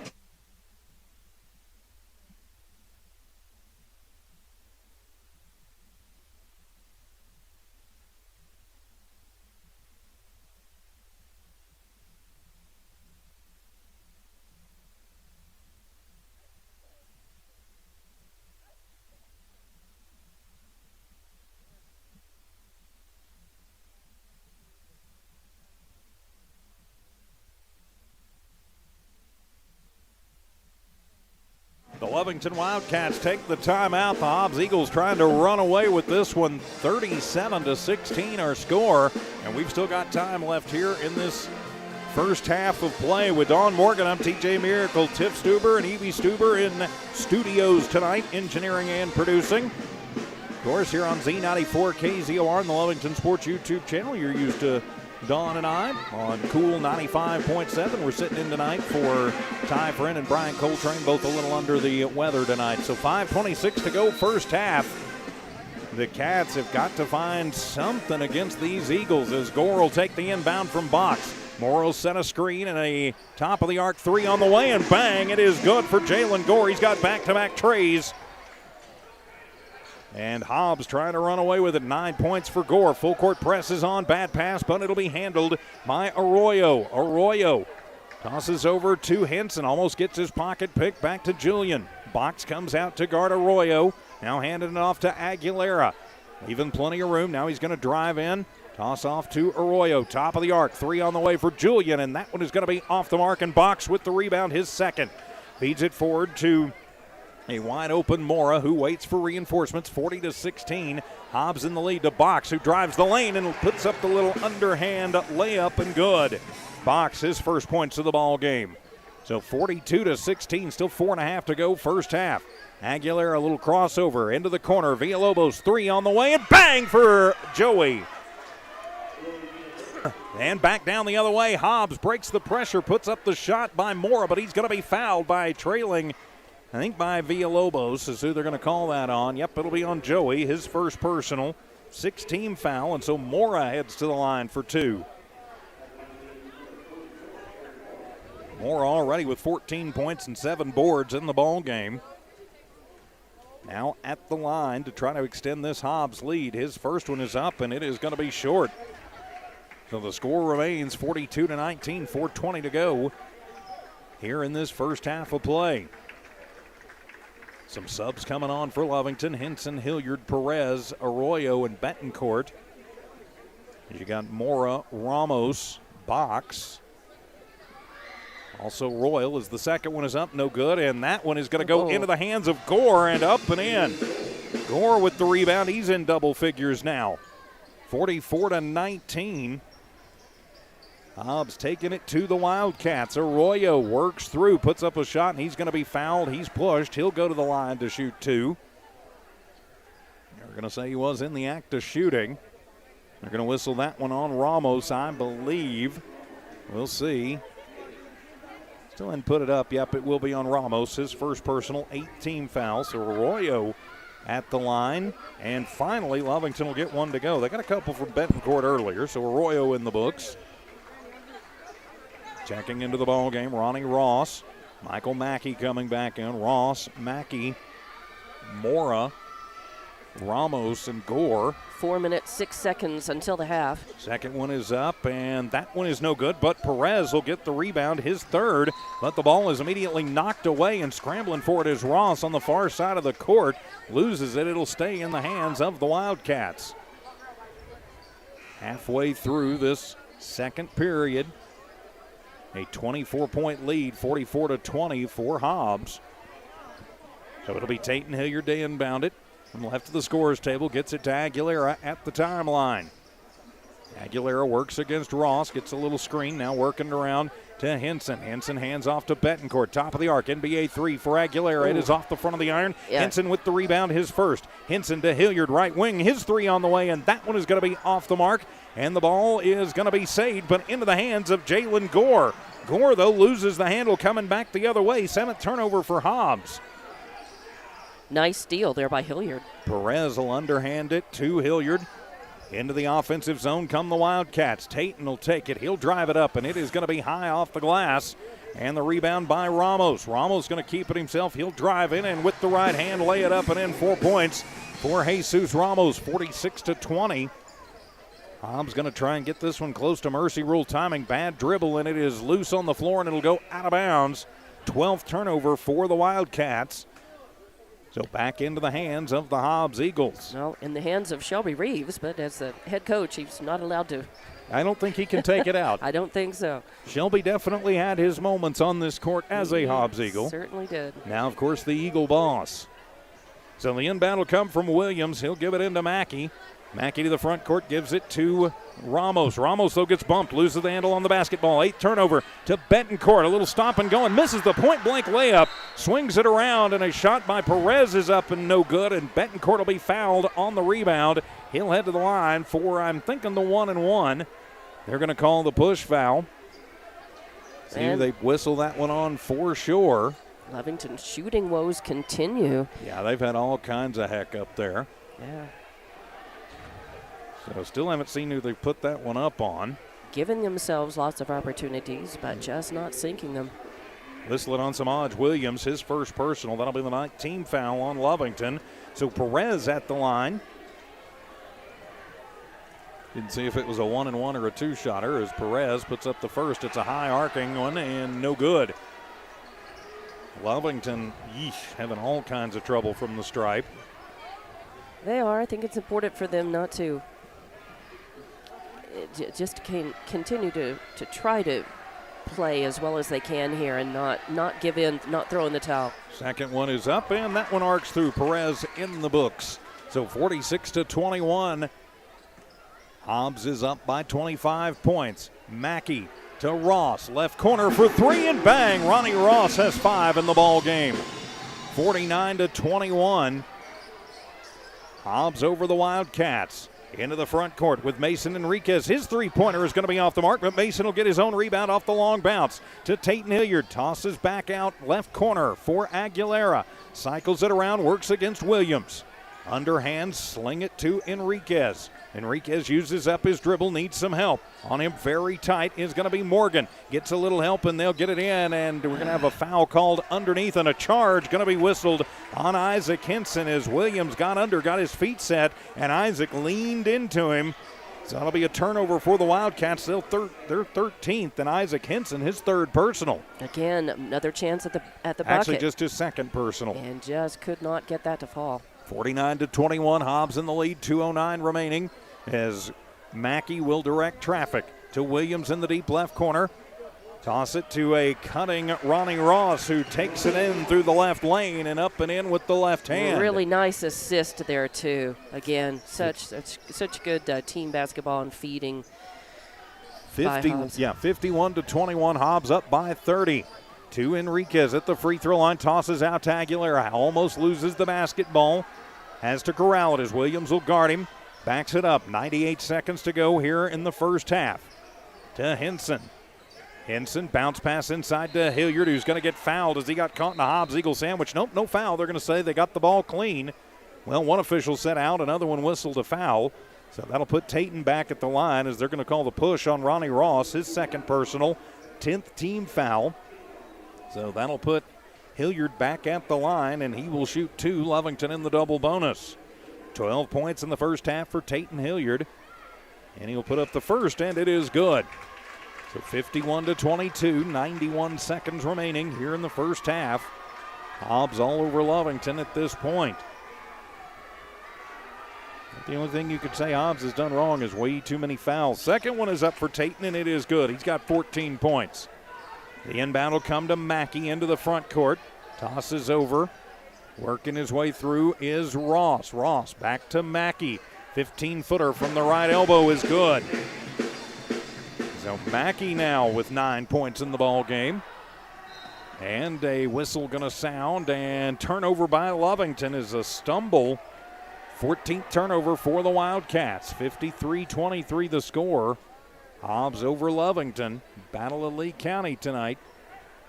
[SPEAKER 1] The Lovington Wildcats take the timeout. The Hobbs Eagles trying to run away with this one. 37-16 our score. And we've still got time left here in this first half of play with Dawn Morgan. I'm TJ Miracle, Tiff Stuber, and Evie Stuber in studios tonight, engineering and producing. Of course, here on Z94 KZOR and the Lovington Sports YouTube channel, you're used to Dawn and I on Cool 95.7. We're sitting in tonight for Ty Friend and Brian Coltrane, both a little under the weather tonight. So 5:26 to go, first half. The Cats have got to find something against these Eagles as Gore will take the inbound from Box. Morrow set a screen and a top of the arc three on the way, and bang, it is good for Jalen Gore. He's got back-to-back trays. And Hobbs trying to run away with it. 9 points for Gore. Full court press is on. Bad pass, but it'll be handled by Arroyo. Arroyo tosses over to Henson. Almost gets his pocket picked back to Julian. Box comes out to guard Arroyo. Now handing it off to Aguilera. Leaving plenty of room. Now he's going to drive in. Toss off to Arroyo. Top of the arc. Three on the way for Julian. And that one is going to be off the mark. And Box with the rebound, his second. Feeds it forward to a wide open Mora, who waits for reinforcements. 40-16. Hobbs in the lead to Box, who drives the lane and puts up the little underhand layup, and good. Box, his first points of the ball game. So 42-16, still 4.5 to go, first half. Aguilera, a little crossover into the corner. Villalobos, three on the way, and bang for Joey. And back down the other way. Hobbs breaks the pressure, puts up the shot by Mora, but he's going to be fouled by trailing I think by Villalobos is who they're going to call that on. Yep, it'll be on Joey, his first personal. 6-team foul, and so Mora heads to the line for 2. Mora already with 14 points and 7 boards in the ball game. Now at the line to try to extend this Hobbs lead. His first one is up, and it is going to be short. So the score remains 42-19, 4:20 to go here in this first half of play. Some subs coming on for Lovington. Henson, Hilliard, Perez, Arroyo, and Betancourt. You got Mora, Ramos, Box. Also Royal as the second one is up, no good. And that one is going to go into the hands of Gore and up and in. Gore with the rebound. He's in double figures now. 44-19. Hobbs taking it to the Wildcats. Arroyo works through, puts up a shot, and he's going to be fouled. He's pushed. He'll go to the line to shoot 2. They're going to say he was in the act of shooting. They're going to whistle that one on Ramos, I believe. We'll see. Still hadn't put it up. Yep, it will be on Ramos. His first personal, 8-team foul. So Arroyo at the line. And finally, Lovington will get one to go. They got a couple from Betancourt earlier, so Arroyo in the books. Checking into the ball game, Ronnie Ross. Michael Mackey coming back in. Ross, Mackey, Mora, Ramos, and Gore.
[SPEAKER 2] 4 minutes, 6 seconds until the half.
[SPEAKER 1] Second one is up, and that one is no good, but Perez will get the rebound, his third. But the ball is immediately knocked away, and scrambling for it is Ross on the far side of the court. Loses it. It'll stay in the hands of the Wildcats. Halfway through this second period. A 24-point lead, 44-20 for Hobbs. So it'll be Tate and Hilliard to inbound it. From left of the scorer's table, gets it to Aguilera at the timeline. Aguilera works against Ross, gets a little screen, now working around to Henson. Henson hands off to Betancourt, top of the arc, NBA 3 for Aguilera. It is off the front of the iron. Yeah. Henson with the rebound, his first. Henson to Hilliard, right wing, his 3 on the way, and that one is going to be off the mark. And the ball is going to be saved, but into the hands of Jalen Gore. Gore, though, loses the handle coming back the other way. 7th turnover for Hobbs.
[SPEAKER 2] Nice steal there by Hilliard.
[SPEAKER 1] Perez will underhand it to Hilliard. Into the offensive zone come the Wildcats. Tatum will take it. He'll drive it up, and it is going to be high off the glass. And the rebound by Ramos. Ramos going to keep it himself. He'll drive in, and with the right hand, lay it up and in. 4 points for Jesus Ramos, 46-20. Hobbs going to try and get this one close to mercy rule timing. Bad dribble, and it is loose on the floor, and it'll go out of bounds. 12th turnover for the Wildcats. So back into the hands of the Hobbs Eagles.
[SPEAKER 2] Well, in the hands of Shelby Reeves, but as the head coach, he's not allowed to.
[SPEAKER 1] I don't think he can take it out.
[SPEAKER 2] I don't think so.
[SPEAKER 1] Shelby definitely had his moments on this court as a Hobbs Eagle.
[SPEAKER 2] Certainly did.
[SPEAKER 1] Now, of course, the Eagle boss. So the inbound will come from Williams. He'll give it into Mackey. Mackey to the front court, gives it to Ramos. Ramos, though, gets bumped, loses the handle on the basketball. 8th turnover to Betancourt. A little stop and go, and misses the point-blank layup. Swings it around, and a shot by Perez is up and no good, and Betancourt will be fouled on the rebound. He'll head to the line for, I'm thinking, the 1-and-1. They're going to call the push foul. See if they whistle that one on for sure.
[SPEAKER 2] Lovington's shooting woes continue.
[SPEAKER 1] Yeah, they've had all kinds of heck up there.
[SPEAKER 2] Yeah.
[SPEAKER 1] So still haven't seen who they've put that one up on.
[SPEAKER 2] Giving themselves lots of opportunities, but just not sinking them.
[SPEAKER 1] Whistling on some odds. Williams, his first personal. That'll be the 19th foul on Lovington. So Perez at the line. Didn't see if it was a 1-and-1 or a 2-shotter as Perez puts up the first. It's a high arcing one and no good. Lovington, having all kinds of trouble from the stripe.
[SPEAKER 2] They are. I think it's important for them not to just continue to try to play as well as they can here and not give in, not throw in the towel.
[SPEAKER 1] Second one is up, and that one arcs through. Perez in the books. So 46-21. Hobbs is up by 25 points. Mackey to Ross. Left corner for 3, and bang! Ronnie Ross has 5 in the ball game. 49-21. Hobbs over the Wildcats. into the front court with Mason Enriquez. His three-pointer is going to be off the mark, but Mason will get his own rebound off the long bounce to Tatum Hilliard. Tosses back out left corner for Aguilera. Cycles it around, works against Williams. Underhand, sling it to Enriquez. Enriquez uses up his dribble, needs some help. On him very tight is going to be Morgan. Gets a little help and they'll get it in, and we're going to have a foul called underneath, and a charge going to be whistled on Isaac Henson as Williams got under, got his feet set, and Isaac leaned into him. So that'll be a turnover for the Wildcats. They're 13th, and Isaac Henson, his third personal.
[SPEAKER 2] Again, another chance at the bucket.
[SPEAKER 1] Actually, just his second personal.
[SPEAKER 2] And just could not get that to fall.
[SPEAKER 1] 49-21, Hobbs in the lead, 2:09 remaining as Mackey will direct traffic to Williams in the deep left corner. Toss it to a cutting Ronnie Ross, who takes it in through the left lane and up and in with the left hand.
[SPEAKER 2] Really nice assist there, too. Again, such good team basketball and feeding.
[SPEAKER 1] 51-21, Hobbs up by 30. To Enriquez at the free throw line, tosses out to Aguilera, almost loses the basketball. Has to corral it as Williams will guard him. Backs it up, 98 seconds to go here in the first half. To Henson. Henson, bounce pass inside to Hilliard, who's going to get fouled as he got caught in a Hobbs-Eagle sandwich. Nope, no foul. They're going to say they got the ball clean. Well, one official set out, another one whistled a foul. So that'll put Tatum back at the line as they're going to call the push on Ronnie Ross, his second personal, 10th team foul. So that'll put Hilliard back at the line, and he will shoot two. Lovington in the double bonus. 12 points in the first half for Tatum Hilliard. And he'll put up the first, and it is good. So 51-22, 91 seconds remaining here in the first half. Hobbs all over Lovington at this point. The only thing you could say Hobbs has done wrong is way too many fouls. Second one is up for Tatum, and it is good. He's got 14 points. The inbound will come to Mackey into the front court. Tosses over. Working his way through is Ross. Ross back to Mackey. 15-footer from the right elbow is good. So Mackey now with 9 points in the ball game. And a whistle going to sound, and turnover by Lovington is a stumble. 14th turnover for the Wildcats. 53-23 the score. Hobbs over Lovington. Battle of Lee County tonight.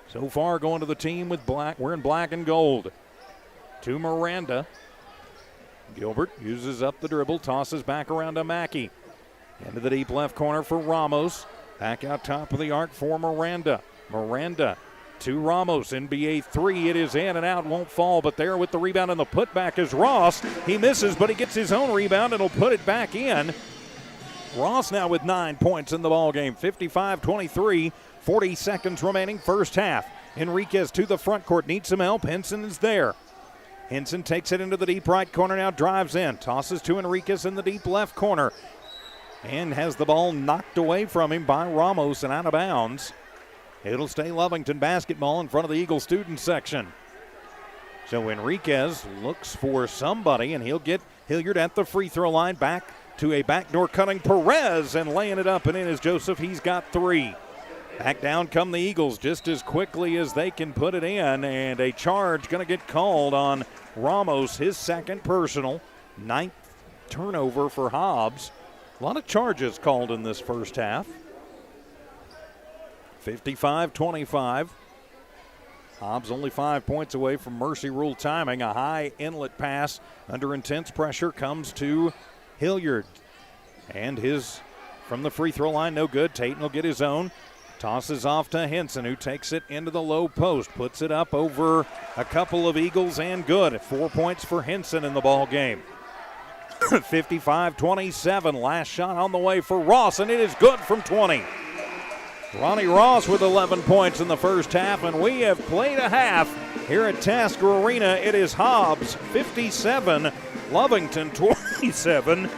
[SPEAKER 1] So far going to the team with black. We're in black and gold. To Miranda. Gilbert uses up the dribble. Tosses back around to Mackey. Into the deep left corner for Ramos. Back out top of the arc for Miranda. Miranda to Ramos. NBA three. It is in and out. Won't fall, but there with the rebound and the putback is Ross. He misses, but he gets his own rebound and will put it back in. Ross now with 9 points in the ball game. 55-23, 40 seconds remaining, first half. Enriquez to the front court, needs some help. Henson is there. Henson takes it into the deep right corner now, drives in, tosses to Enriquez in the deep left corner, and has the ball knocked away from him by Ramos and out of bounds. It'll stay Lovington basketball in front of the Eagle student section. So Enriquez looks for somebody, and he'll get Hilliard at the free throw line, back to a backdoor cutting Perez, and laying it up and in is Joseph. He's got three. Back down come the Eagles just as quickly as they can put it in, and a charge going to get called on Ramos, his second personal. 9th turnover for Hobbs. A lot of charges called in this first half. 55-25. Hobbs only 5 points away from mercy rule timing. A high inlet pass under intense pressure comes to Hilliard. And his from the free throw line, no good. Tatum will get his own. Tosses off to Henson, who takes it into the low post. Puts it up over a couple of Eagles and good. 4 points for Henson in the ball game. 55-27. Last shot on the way for Ross, and it is good from 20. Ronnie Ross with 11 points in the first half, and we have played a half here at Tasker Arena. It is Hobbs 57, Lovington 27.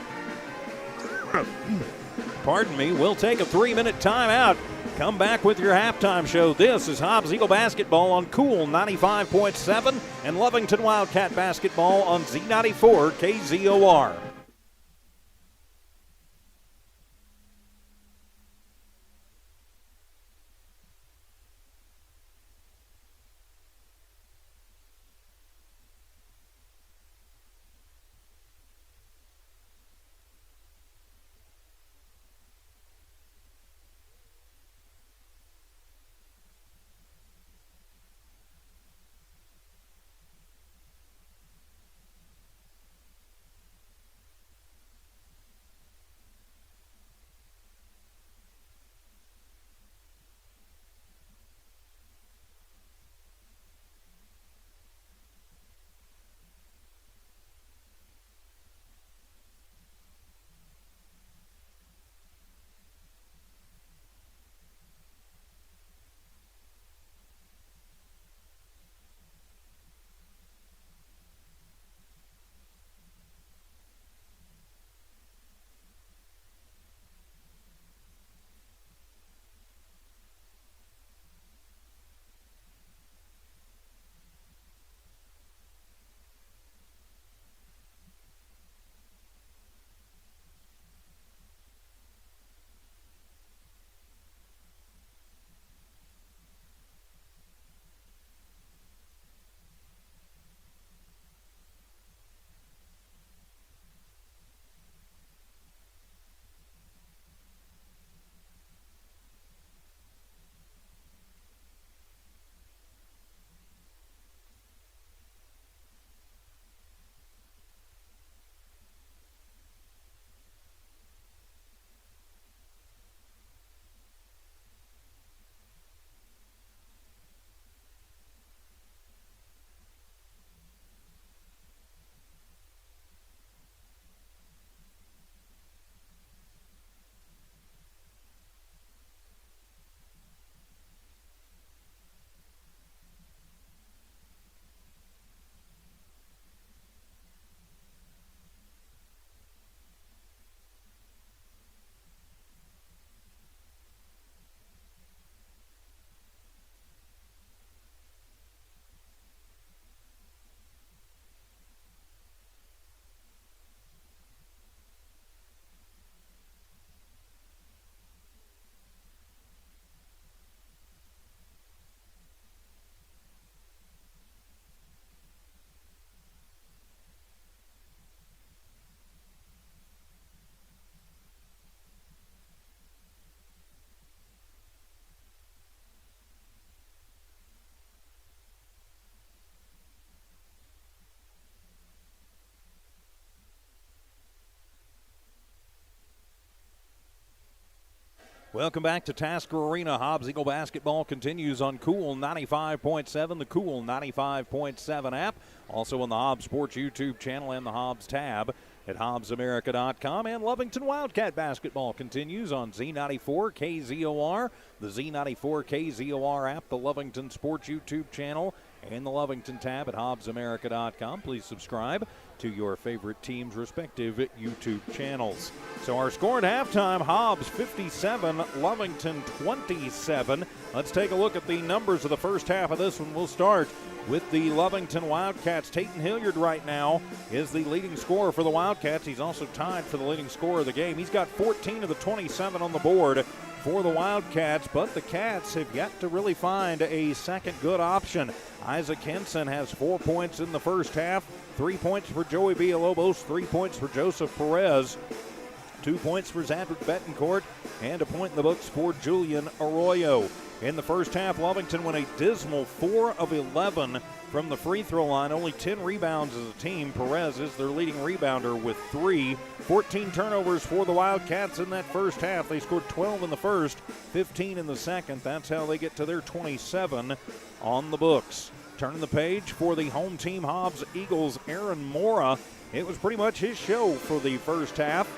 [SPEAKER 1] Pardon me, we'll take a 3-minute timeout. Come back with your halftime show. This is Hobbs Eagle basketball on Cool 95.7 and Lovington Wildcat basketball on Z94 KZOR. Welcome back to Tasker Arena. Hobbs Eagle basketball continues on Cool 95.7, the Cool 95.7 app. Also on the Hobbs Sports YouTube channel and the Hobbs tab at HobbsAmerica.com. And Lovington Wildcat basketball continues on Z94 KZOR, the Z94 KZOR app, the Lovington Sports YouTube channel, and the Lovington tab at HobbsAmerica.com. Please subscribe to your favorite team's respective YouTube channels. So our score at halftime, Hobbs 57, Lovington 27. Let's take a look at the numbers of the first half of this one. We'll start with the Lovington Wildcats. Tayton Hilliard right now is the leading scorer for the Wildcats. He's also tied for the leading scorer of the game. He's got 14 of the 27 on the board for the Wildcats, but the Cats have yet to really find a second good option. Isaac Henson has 4 points in the first half, 3 points for Joey Villalobos, 3 points for Joseph Perez, 2 points for Zadrick Betancourt, and a point in the books for Julian Arroyo. In the first half, Lovington went a dismal 4 of 11 from the free throw line, only 10 rebounds as a team. Perez is their leading rebounder with 3. 14 turnovers for the Wildcats in that first half. They scored 12 in the first, 15 in the second. That's how they get to their 27 on the books. Turning the page for the home team, Hobbs Eagles, Aaron Mora. It was pretty much his show for the first half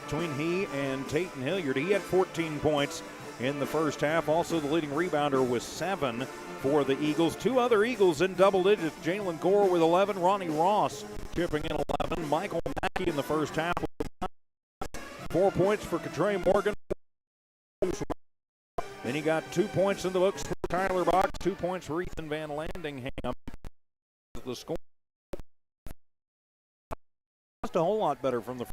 [SPEAKER 1] between he and Tayton Hilliard. He had 14 points in the first half. Also the leading rebounder was 7 for the Eagles. 2 other Eagles in double digits. Jalen Gore with 11, Ronnie Ross chipping in 11. Michael Mackey in the first half with 4 points for Katray Morgan. Then he got 2 points in the books for Tyler Box, 2 points for Ethan Van Landingham. The score just a whole lot better from the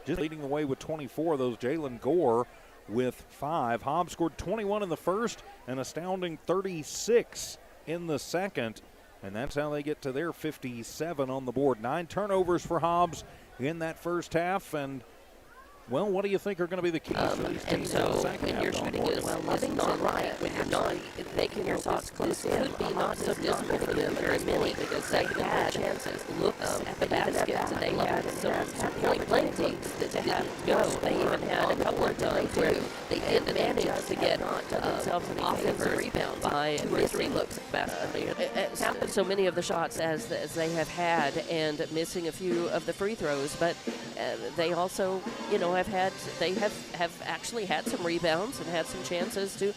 [SPEAKER 1] just leading the way with 24 of those. Jalen Gore with 5. Hobbs scored 21 in the first, an astounding 36 in the second, and that's how they get to their 57 on the board. 9 turnovers for Hobbs in that first half, and well, what do you think are going to be the keys for these teams in the second half?
[SPEAKER 2] When you're shooting is not right, when you're not making your shots close in, could be not so dismal for them very many because they had chances, looks at the baskets, and they had some point blank teams that didn't go. They even had a couple of times where they didn't manage to get themselves an offensive rebound by missing looks at basket. It's happened so many of the shots as they have had and missing a few of the free throws, but they also, have actually had some rebounds and had some chances to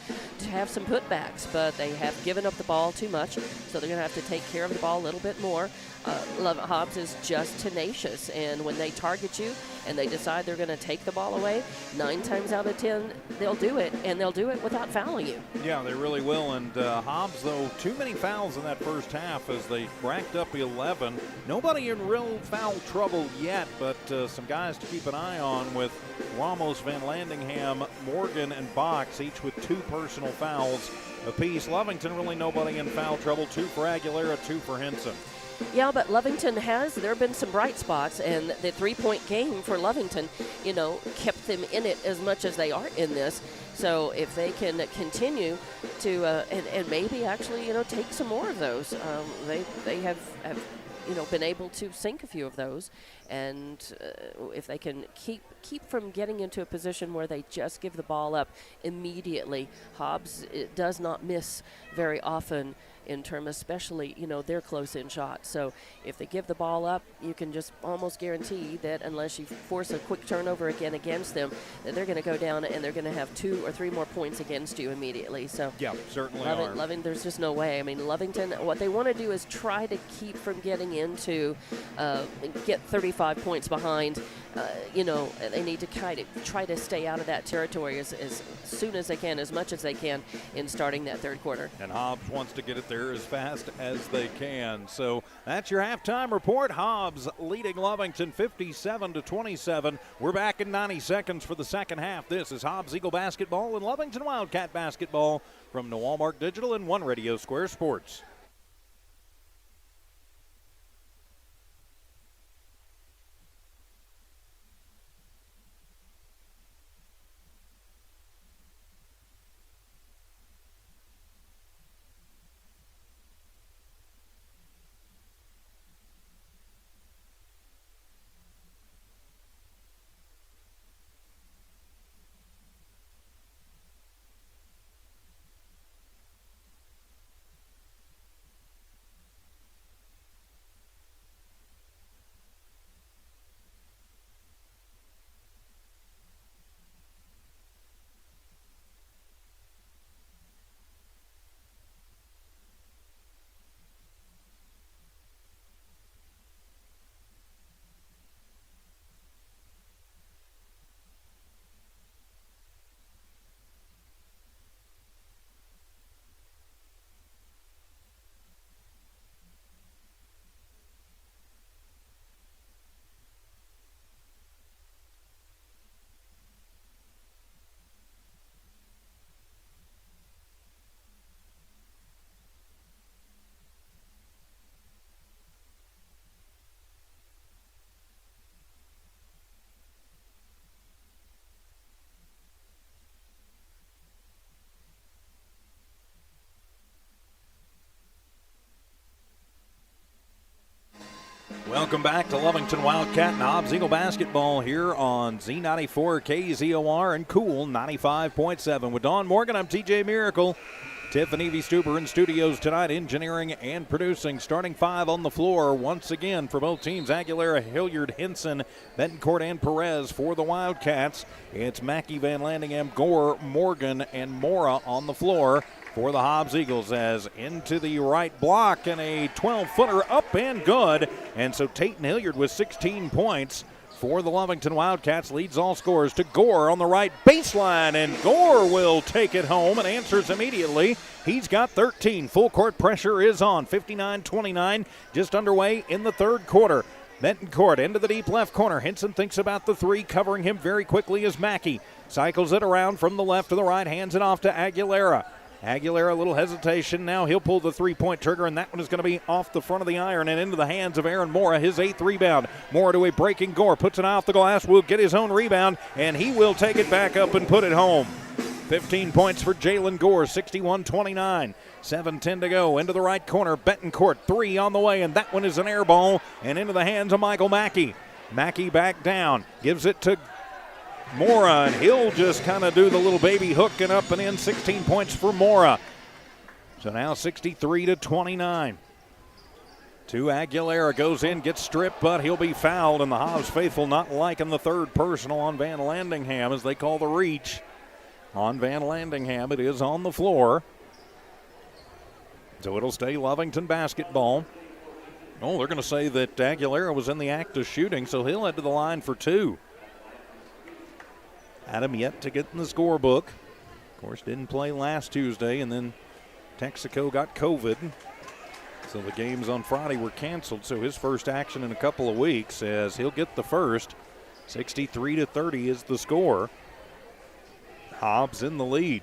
[SPEAKER 2] have some putbacks, but they have given up the ball too much, so they're going to have to take care of the ball a little bit more. Hobbs is just tenacious, and when they target you and they decide they're going to take the ball away, 9 times out of 10 they'll do it, and they'll do it without fouling you.
[SPEAKER 1] Yeah, they really will. And Hobbs, though, too many fouls in that first half as they racked up 11. Nobody in real foul trouble yet, but some guys to keep an eye on with Ramos, Van Landingham, Morgan, and Box, each with 2 personal fouls apiece. Lovington, really nobody in foul trouble. 2 for Aguilera, 2 for Henson.
[SPEAKER 2] Yeah, but Lovington there have been some bright spots, and the 3-point game for Lovington, kept them in it as much as they are in this. So if they can continue to, and maybe actually, take some more of those, they have been able to sink a few of those, and if they can keep from getting into a position where they just give the ball up immediately. Hobbs does not miss very often in terms, especially, their close-in shots. So if they give the ball up, you can just almost guarantee that unless you force a quick turnover again against them, that they're going to go down and they're going to have 2 or 3 more points against you immediately. So
[SPEAKER 1] yeah, certainly
[SPEAKER 2] there's just no way. I mean, Lovington, what they want to do is try to keep from getting into get 35 points behind. They need to try to stay out of that territory as soon as they can, as much as they can in starting that third quarter.
[SPEAKER 1] And Hobbs wants to get it there as fast as they can. So that's your halftime report. Hobbs leading Lovington 57-27. We're back in 90 seconds for the second half. This is Hobbs Eagle basketball and Lovington Wildcat basketball from the Walmart Digital and One Radio Square Sports. Welcome back to Lovington Wildcat and Hobbs Eagle basketball here on Z94 KZOR and Cool 95.7. With Dawn Morgan, I'm TJ Miracle. Tiffany V. Stuber in studios tonight, engineering and producing. Starting five on the floor once again for both teams. Aguilera, Hilliard, Henson, Betancourt, and Perez for the Wildcats. It's Mackey, Van Landingham, Gore, Morgan, and Mora on the floor for the Hobbs Eagles, as into the right block and a 12-footer up and good. And so Tate and Hilliard with 16 points for the Lovington Wildcats, leads all scorers to Gore on the right baseline, and Gore will take it home and answers immediately. He's got 13. Full court pressure is on. 59-29, just underway in the third quarter. Betancourt into the deep left corner. Henson thinks about the three. Covering him very quickly is Mackey. Cycles it around from the left to the right, hands it off to Aguilera. Aguilera, a little hesitation. Now he'll pull the three-point trigger, and that one is going to be off the front of the iron and into the hands of Aaron Mora, his 8th rebound. Mora to a breaking Gore, puts it off the glass, will get his own rebound, and he will take it back up and put it home. 15 points for Jalen Gore, 61-29. 7:10 to go. Into the right corner, Betancourt, three on the way, and that one is an air ball and into the hands of Michael Mackey. Mackey back down, gives it to Mora, and he'll just kind of do the little baby hook and up and in. 16 points for Mora. So now 63-29. To Aguilera, goes in, gets stripped, but he'll be fouled, and the Hobbs faithful not liking the third personal on Van Landingham as they call the reach on Van Landingham. It is on the floor. So it'll stay Lovington basketball. Oh, they're going to say that Aguilera was in the act of shooting, so he'll head to the line for two. Adam yet to get in the scorebook. Of course, didn't play last Tuesday, and then Texaco got COVID. So the games on Friday were canceled, so his first action in a couple of weeks, as he'll get the first. 63-30 is the score. Hobbs in the lead.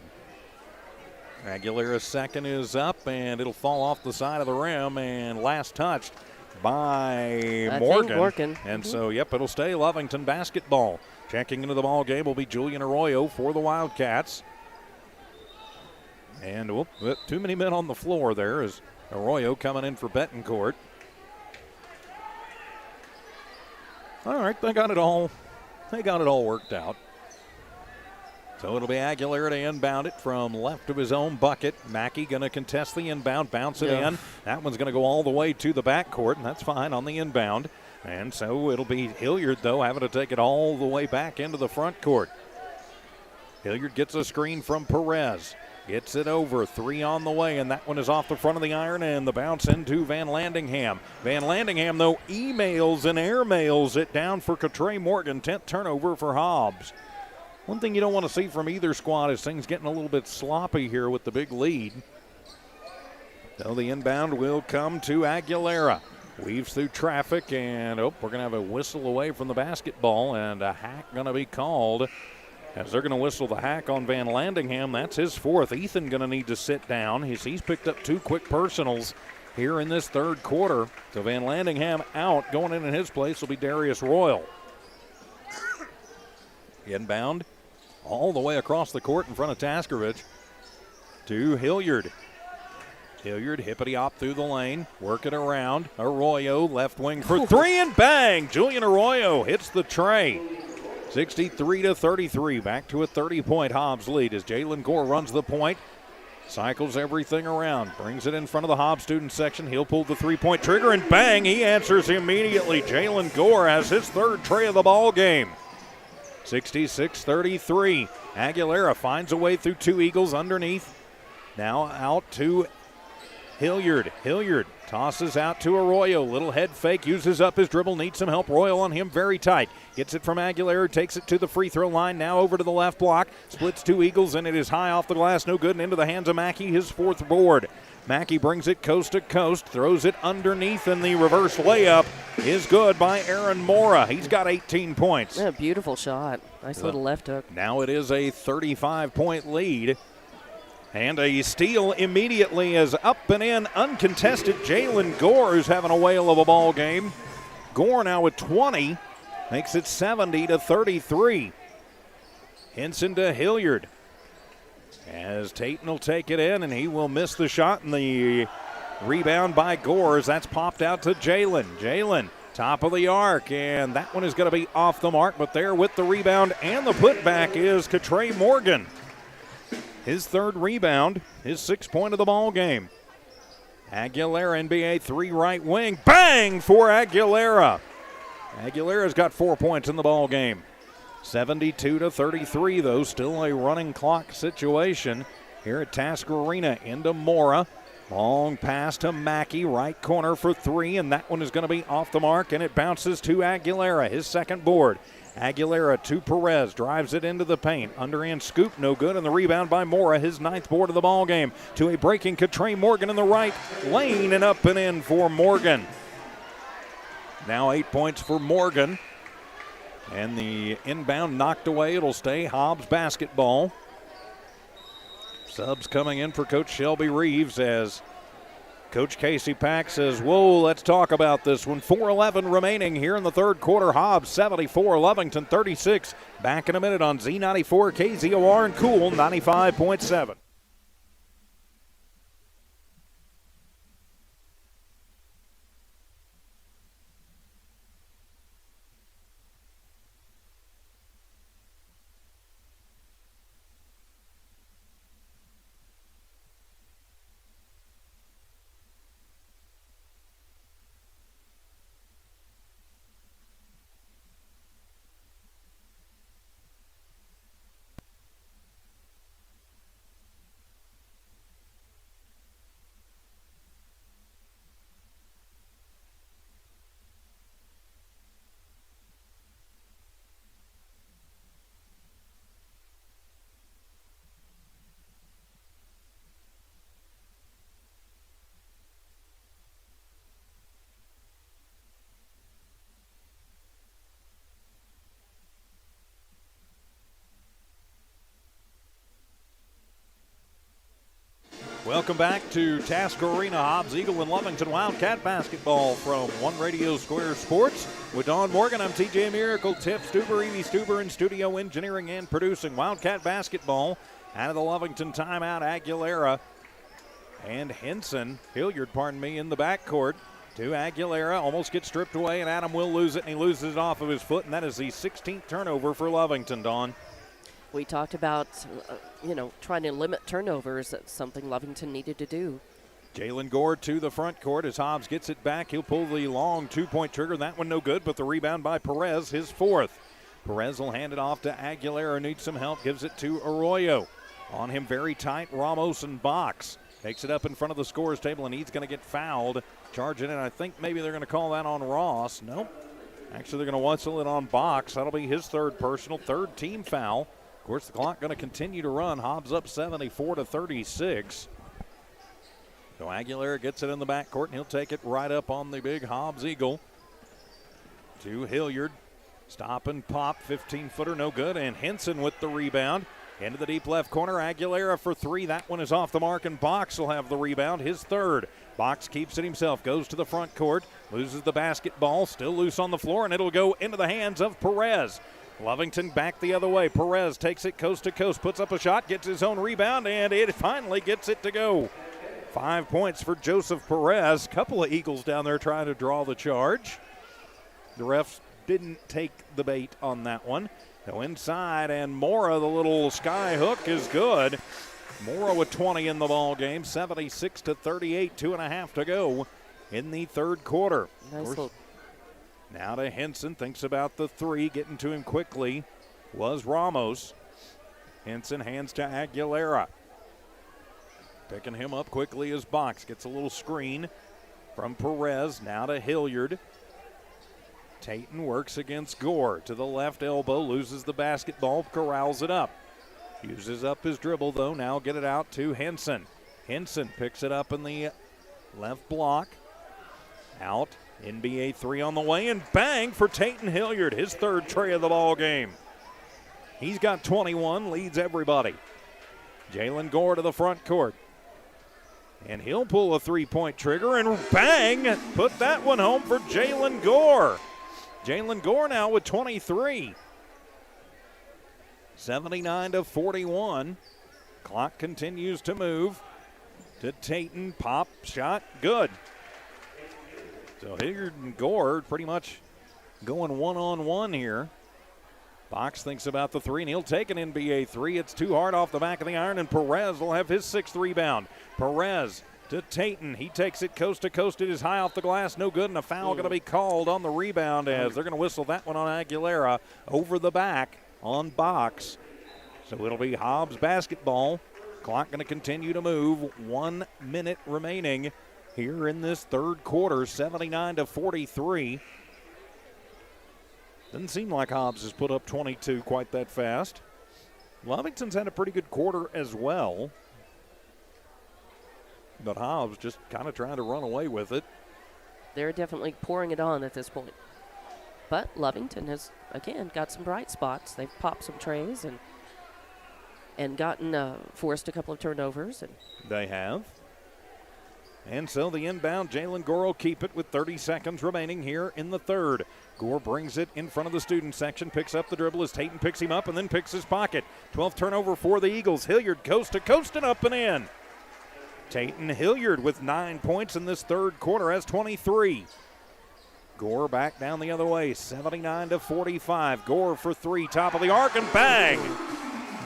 [SPEAKER 1] Aguilera's second is up, and it'll fall off the side of the rim, and last touched by Morgan. And so, yep, it'll stay Lovington basketball. Checking into the ball game will be Julian Arroyo for the Wildcats. And too many men on the floor there as Arroyo coming in for Betancourt. All right, they got it all worked out. So it'll be Aguilera to inbound it from left of his own bucket. Mackey going to contest the inbound, bounce it in. That one's going to go all the way to the backcourt, and that's fine on the inbound. And so it'll be Hilliard, though, having to take it all the way back into the front court. Hilliard gets a screen from Perez. Gets it over, three on the way, and that one is off the front of the iron, and the bounce into Van Landingham. Van Landingham, though, emails and airmails it down for Katre Morgan. 10th turnover for Hobbs. One thing you don't want to see from either squad is things getting a little bit sloppy here with the big lead. So the inbound will come to Aguilera. Weaves through traffic, and we're going to have a whistle away from the basketball, and a hack going to be called as they're going to whistle the hack on Van Landingham. That's his fourth. Ethan going to need to sit down. He's picked up two quick personals here in this third quarter. So Van Landingham out. Going in his place will be Darius Royal. Inbound all the way across the court in front of Taskovich to Hilliard. Hilliard, hippity-hop through the lane, work it around. Arroyo, left wing for three, and bang! Julian Arroyo hits the tray. 63-33, back to a 30-point Hobbs lead as Jalen Gore runs the point. Cycles everything around, brings it in front of the Hobbs student section. He'll pull the three-point trigger, and bang! He answers immediately. Jalen Gore has his third tray of the ball game. 66-33. Aguilera finds a way through two Eagles underneath. Now out to Hilliard. Hilliard tosses out to Arroyo. Little head fake, uses up his dribble, needs some help. Royal on him, very tight. Gets it from Aguilera, takes it to the free throw line. Now over to the left block. Splits two Eagles, and it is high off the glass. No good, and into the hands of Mackey, his fourth board. Mackey brings it coast to coast, throws it underneath, and the reverse layup is good by Aaron Mora. He's got 18 points.
[SPEAKER 2] Yeah, beautiful shot. Nice little left hook.
[SPEAKER 1] Now it is a 35-point lead. And a steal immediately is up and in, uncontested. Jalen Gore, who's having a whale of a ball game. Gore now with 20, makes it 70-33. Henson to Hilliard. As Tatum will take it in, and he will miss the shot, and the rebound by Gore as that's popped out to Jalen. Jalen Top of the arc, and that one is going to be off the mark, but there with the rebound and the putback is Katre Morgan. His third rebound, his 6th point of the ball game. Aguilera, NBA 3 right wing. Bang for Aguilera. Aguilera's got 4 points in the ball game. 72-33, though, still a running clock situation here at Tasker Arena. Into Mora. Long pass to Mackey, right corner for 3, and that one is going to be off the mark, and it bounces to Aguilera, his 2nd board. Aguilera to Perez, drives it into the paint. Underhand scoop, no good, and the rebound by Mora, his 9th board of the ball game. To a breaking Katre Morgan in the right lane, and up and in for Morgan. Now 8 points for Morgan. And the inbound knocked away. It'll stay Hobbs basketball. Subs coming in for Coach Shelby Reeves as Coach Casey Pack says, whoa, let's talk about this one. 4:11 remaining here in the third quarter. Hobbs 74, Lovington 36. Back in a minute on Z94, KZOR, and Cool 95.7. Welcome back to Tasker Arena. Hobbs Eagle and Lovington Wildcat basketball from One Radio Square Sports. With Dawn Morgan, I'm TJ Miracle, Tip Stuber, Evie Stuber in studio engineering and producing. Wildcat basketball out of the Lovington timeout. Aguilera and Hilliard, in the backcourt to Aguilera. Almost gets stripped away, and Adam will lose it, and he loses it off of his foot, and that is the 16th turnover for Lovington, Dawn.
[SPEAKER 2] We talked about, trying to limit turnovers. That's something Lovington needed to do.
[SPEAKER 1] Jalen Gore to the front court as Hobbs gets it back. He'll pull the long 2-point trigger. That one no good, but the rebound by Perez, his 4th. Perez will hand it off to Aguilera. Needs some help. Gives it to Arroyo. On him very tight, Ramos and Box. Takes it up in front of the scorer's table, and he's going to get fouled. Charging in. I think maybe they're going to call that on Ross. Nope. Actually, they're going to whistle it on Box. That'll be his 3rd personal, 3rd team foul. Of course, the clock going to continue to run. Hobbs up 74-36. So Aguilera gets it in the backcourt, and he'll take it right up on the big Hobbs Eagle. To Hilliard. Stop and pop, 15-footer, no good. And Henson with the rebound. Into the deep left corner, Aguilera for 3. That one is off the mark, and Box will have the rebound, his 3rd. Box keeps it himself, goes to the front court, loses the basketball, still loose on the floor, and it'll go into the hands of Perez. Lovington back the other way. Perez takes it coast to coast, puts up a shot, gets his own rebound, and it finally gets it to go. 5 points for Joseph Perez. Couple of Eagles down there trying to draw the charge. The refs didn't take the bait on that one. So inside, and Mora, the little sky hook, is good. Mora with 20 in the ball game, 76-38, 2.5 to go in the third quarter.
[SPEAKER 2] Nice little.
[SPEAKER 1] Now to Henson, thinks about the 3, getting to him quickly was Ramos. Henson hands to Aguilera. Picking him up quickly as Box gets a little screen from Perez. Now to Hilliard. Tatum works against Gore to the left elbow, loses the basketball, corrals it up. Uses up his dribble though, now get it out to Henson. Henson picks it up in the left block. Out. NBA 3 on the way, and bang for Tatum Hilliard, his 3rd tray of the ball game. He's got 21, leads everybody. Jalen Gore to the front court. And he'll pull a 3-point trigger, and bang, put that one home for Jalen Gore. Jalen Gore now with 23. 79-41. Clock continues to move to Tatum. Pop shot, good. So Hilliard and Gore pretty much going one-on-one here. Box thinks about the three, and he'll take an NBA three. It's too hard off the back of the iron, and Perez will have his sixth rebound. Perez to Tayton. He takes it coast to coast. It is high off the glass. No good, and a foul going to be called on the rebound as they're going to whistle that one on Aguilera over the back on Box. So it'll be Hobbs basketball. Clock going to continue to move. 1 minute remaining here in this third quarter, 79-43. Doesn't seem like Hobbs has put up 22 quite that fast. Lovington's had a pretty good quarter as well. But Hobbs just kind of trying to run away with it.
[SPEAKER 2] They're definitely pouring it on at this point. But Lovington has, again, got some bright spots. They've popped some trays and gotten forced a couple of turnovers. And
[SPEAKER 1] they have. And so the inbound, Jalen Gore will keep it with 30 seconds remaining here in the third. Gore brings it in front of the student section, picks up the dribble as Tayton picks him up and then picks his pocket. 12th turnover for the Eagles. Hilliard coast to coast and up and in. Tayton Hilliard with 9 points in this third quarter has 23. Gore back down the other way, 79-45. Gore for three, top of the arc, and bang!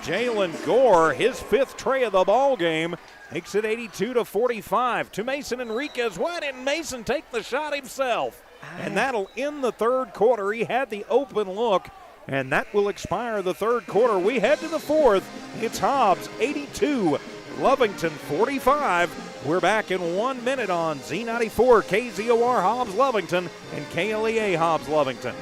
[SPEAKER 1] Jalen Gore, his fifth tray of the ball game, makes it 82-45 to Mason Enriquez. Why didn't Mason take the shot himself? And that'll end the third quarter. He had the open look, and that will expire the third quarter. We head to the fourth. It's Hobbs 82, Lovington 45. We're back in 1 minute on Z94, KZOR Hobbs Lovington, and KLEA Hobbs Lovington.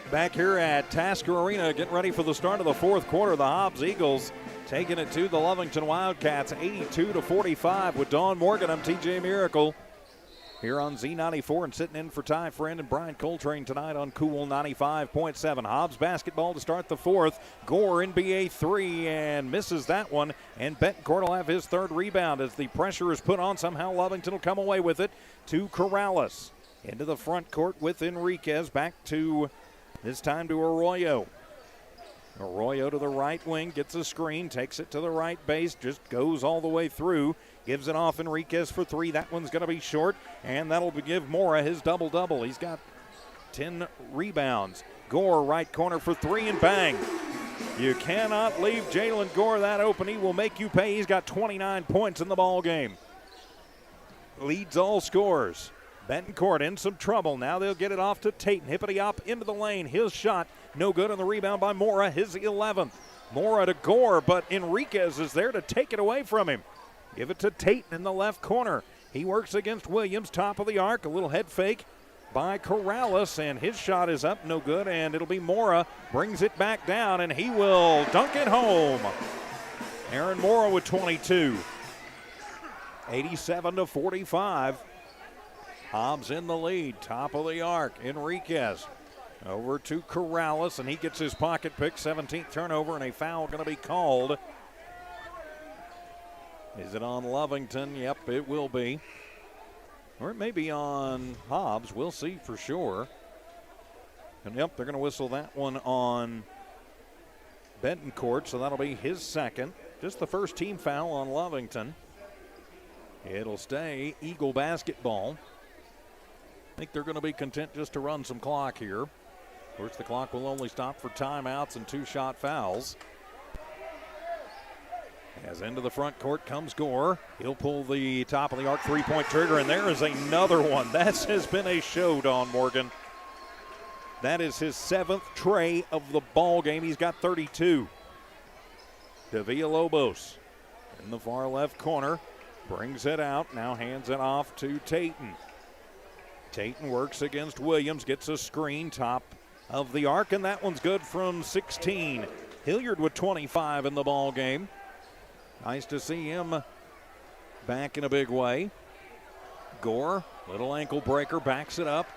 [SPEAKER 1] Back here at Tasker Arena, getting ready for the start of the fourth quarter. The Hobbs Eagles taking it to the Lovington Wildcats, 82-45 with Dawn Morgan. I'm TJ Miracle here on Z94 and sitting in for Ty Friend and Brian Coltrane tonight on Cool 95.7. Hobbs basketball to start the fourth. Gore NBA three and misses that one. And Betancourt will have his third rebound as the pressure is put on. Somehow Lovington will come away with it to Corrales. Into the front court with Enriquez. Back to this time to Arroyo. Arroyo to the right wing, gets a screen, takes it to the right base, just goes all the way through, gives it off Enriquez for three. That one's going to be short, and that'll give Mora his double-double. He's got 10 rebounds. Gore right corner for three, and bang. You cannot leave Jalen Gore that open. He will make you pay. He's got 29 points in the ball game. Leads all scorers. Betancourt in some trouble. Now they'll get it off to Tayton. Hippity up into the lane. His shot no good on the rebound by Mora. His 11th. Mora to Gore, but Enriquez is there to take it away from him. Give it to Tayton in the left corner. He works against Williams. Top of the arc. A little head fake by Corrales, and his shot is up. No good, and it'll be Mora. Brings it back down, and he will dunk it home. Aaron Mora with 22. 87-45. Hobbs in the lead, top of the arc. Enriquez over to Corrales, and he gets his pocket pick. 17th turnover, and a foul going to be called. Is it on Lovington? Yep, it will be. Or it may be on Hobbs. We'll see for sure. And yep, they're going to whistle that one on Betancourt, so that'll be his second. Just the first team foul on Lovington. It'll stay Eagle basketball. I think they're going to be content just to run some clock here. Of course, the clock will only stop for timeouts and two-shot fouls. As into the front court comes Gore. He'll pull the top of the arc three-point trigger, and there is another one. That has been a show, Don Morgan. That is his 7th tray of the ball game. He's got 32. De Villalobos in the far left corner. Brings it out. Now hands it off to Tayton. Tayton works against Williams. Gets a screen top of the arc, and that one's good from 16. Hilliard with 25 in the ball game. Nice to see him back in a big way. Gore, little ankle breaker, backs it up.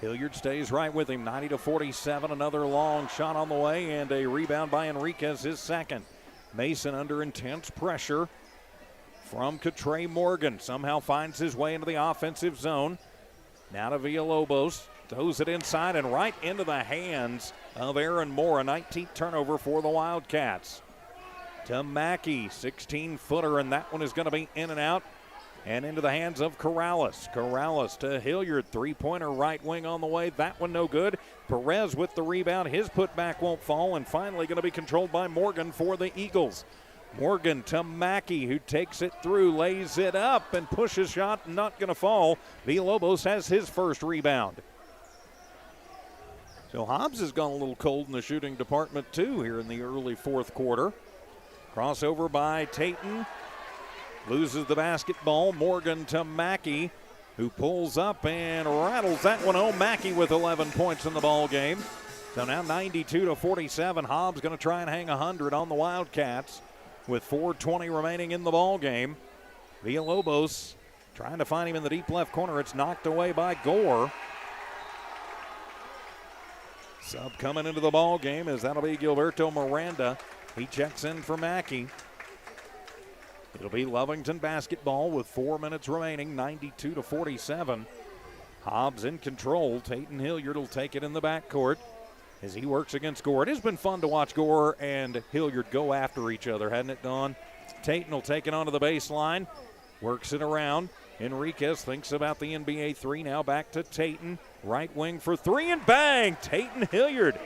[SPEAKER 1] Hilliard stays right with him, 90-47. Another long shot on the way, and a rebound by Enriquez, his second. Mason under intense pressure from Trey Morgan. Somehow finds his way into the offensive zone. Now to Villalobos. Throws it inside and right into the hands of Aaron Moore. A 19th turnover for the Wildcats. To Mackey, 16-footer, and that one is going to be in and out. And into the hands of Corrales. Corrales to Hilliard, three-pointer right wing on the way. That one no good. Perez with the rebound. His putback won't fall, and finally going to be controlled by Morgan for the Eagles. Morgan to Mackey, who takes it through, lays it up, and pushes shot, not going to fall. Villalobos has his first rebound. So Hobbs has gone a little cold in the shooting department, too, here in the early fourth quarter. Crossover by Tayton. Loses the basketball. Morgan to Mackey, who pulls up and rattles that one home. Mackey with 11 points in the ball game. So now 92-47. Hobbs going to try and hang 100 on the Wildcats with 4:20 remaining in the ball game. Villalobos trying to find him in the deep left corner. It's knocked away by Gore. Sub coming into the ball game as that'll be Gilberto Miranda. He checks in for Mackey. It'll be Lovington basketball with 4 minutes remaining, 92-47. Hobbs in control. Tayton Hilliard will take it in the backcourt as he works against Gore. It has been fun to watch Gore and Hilliard go after each other, hasn't it, Don? Tayton will take it onto the baseline, works it around. Enriquez thinks about the NBA three. Now back to Tayton. Right wing for three, and bang! Tayton Hilliard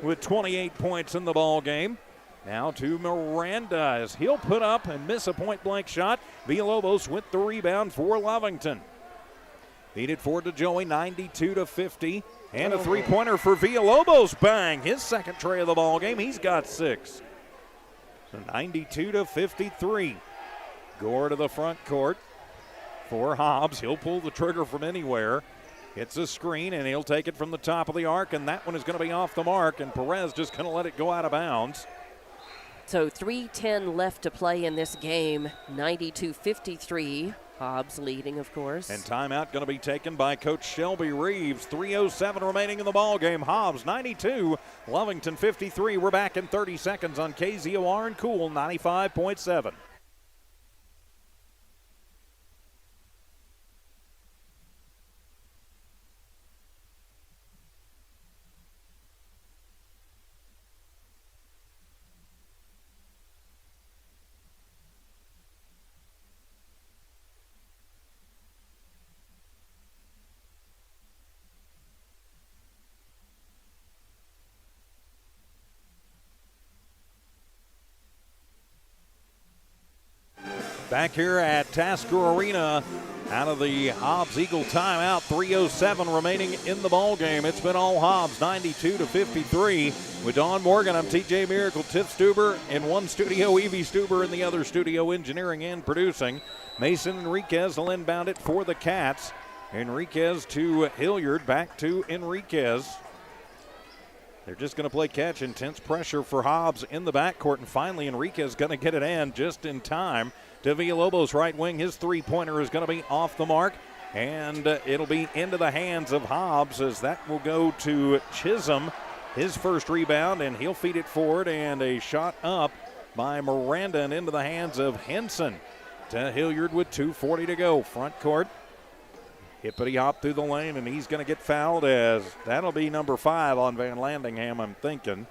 [SPEAKER 1] with 28 points in the ball game. Now to Miranda as he'll put up and miss a point-blank shot. Villalobos with the rebound for Lovington. Feed it forward to Joey, 92-50. And a three-pointer for Villalobos. Bang! His second tray of the ball game. He's got 6. So 92-53. Gore to the front court for Hobbs. He'll pull the trigger from anywhere. It's a screen, and he'll take it from the top of the arc, and that one is going to be off the mark, and Perez just going to let it go out of bounds.
[SPEAKER 2] So 3:10 left to play in this game, 92-53. Hobbs leading, of course.
[SPEAKER 1] And timeout going to be taken by Coach Shelby Reeves. 3:07 remaining in the ball game. Hobbs 92, Lovington 53. We're back in 30 seconds on KZOR and Cool 95.7. Back here at Tasker Arena, out of the Hobbs Eagle timeout, 3:07 remaining in the ball game. It's been all Hobbs, 92-53. With Don Morgan, I'm TJ Miracle, Tiff Stuber in one studio, Evie Stuber in the other studio, engineering and producing. Mason Enriquez will inbound it for the Cats. Enriquez to Hilliard, back to Enriquez. They're just going to play catch. Intense pressure for Hobbs in the backcourt, and finally Enriquez going to get it in just in time. To Villalobos, right wing. His three-pointer is going to be off the mark, and it'll be into the hands of Hobbs as that will go to Chisholm. His first rebound, and he'll feed it forward, and a shot up by Miranda and into the hands of Henson. To Hilliard with 2:40 to go. Front court. Hippity hop through the lane, and he's going to get fouled as that'll be number 5 on Van Landingham, I'm thinking.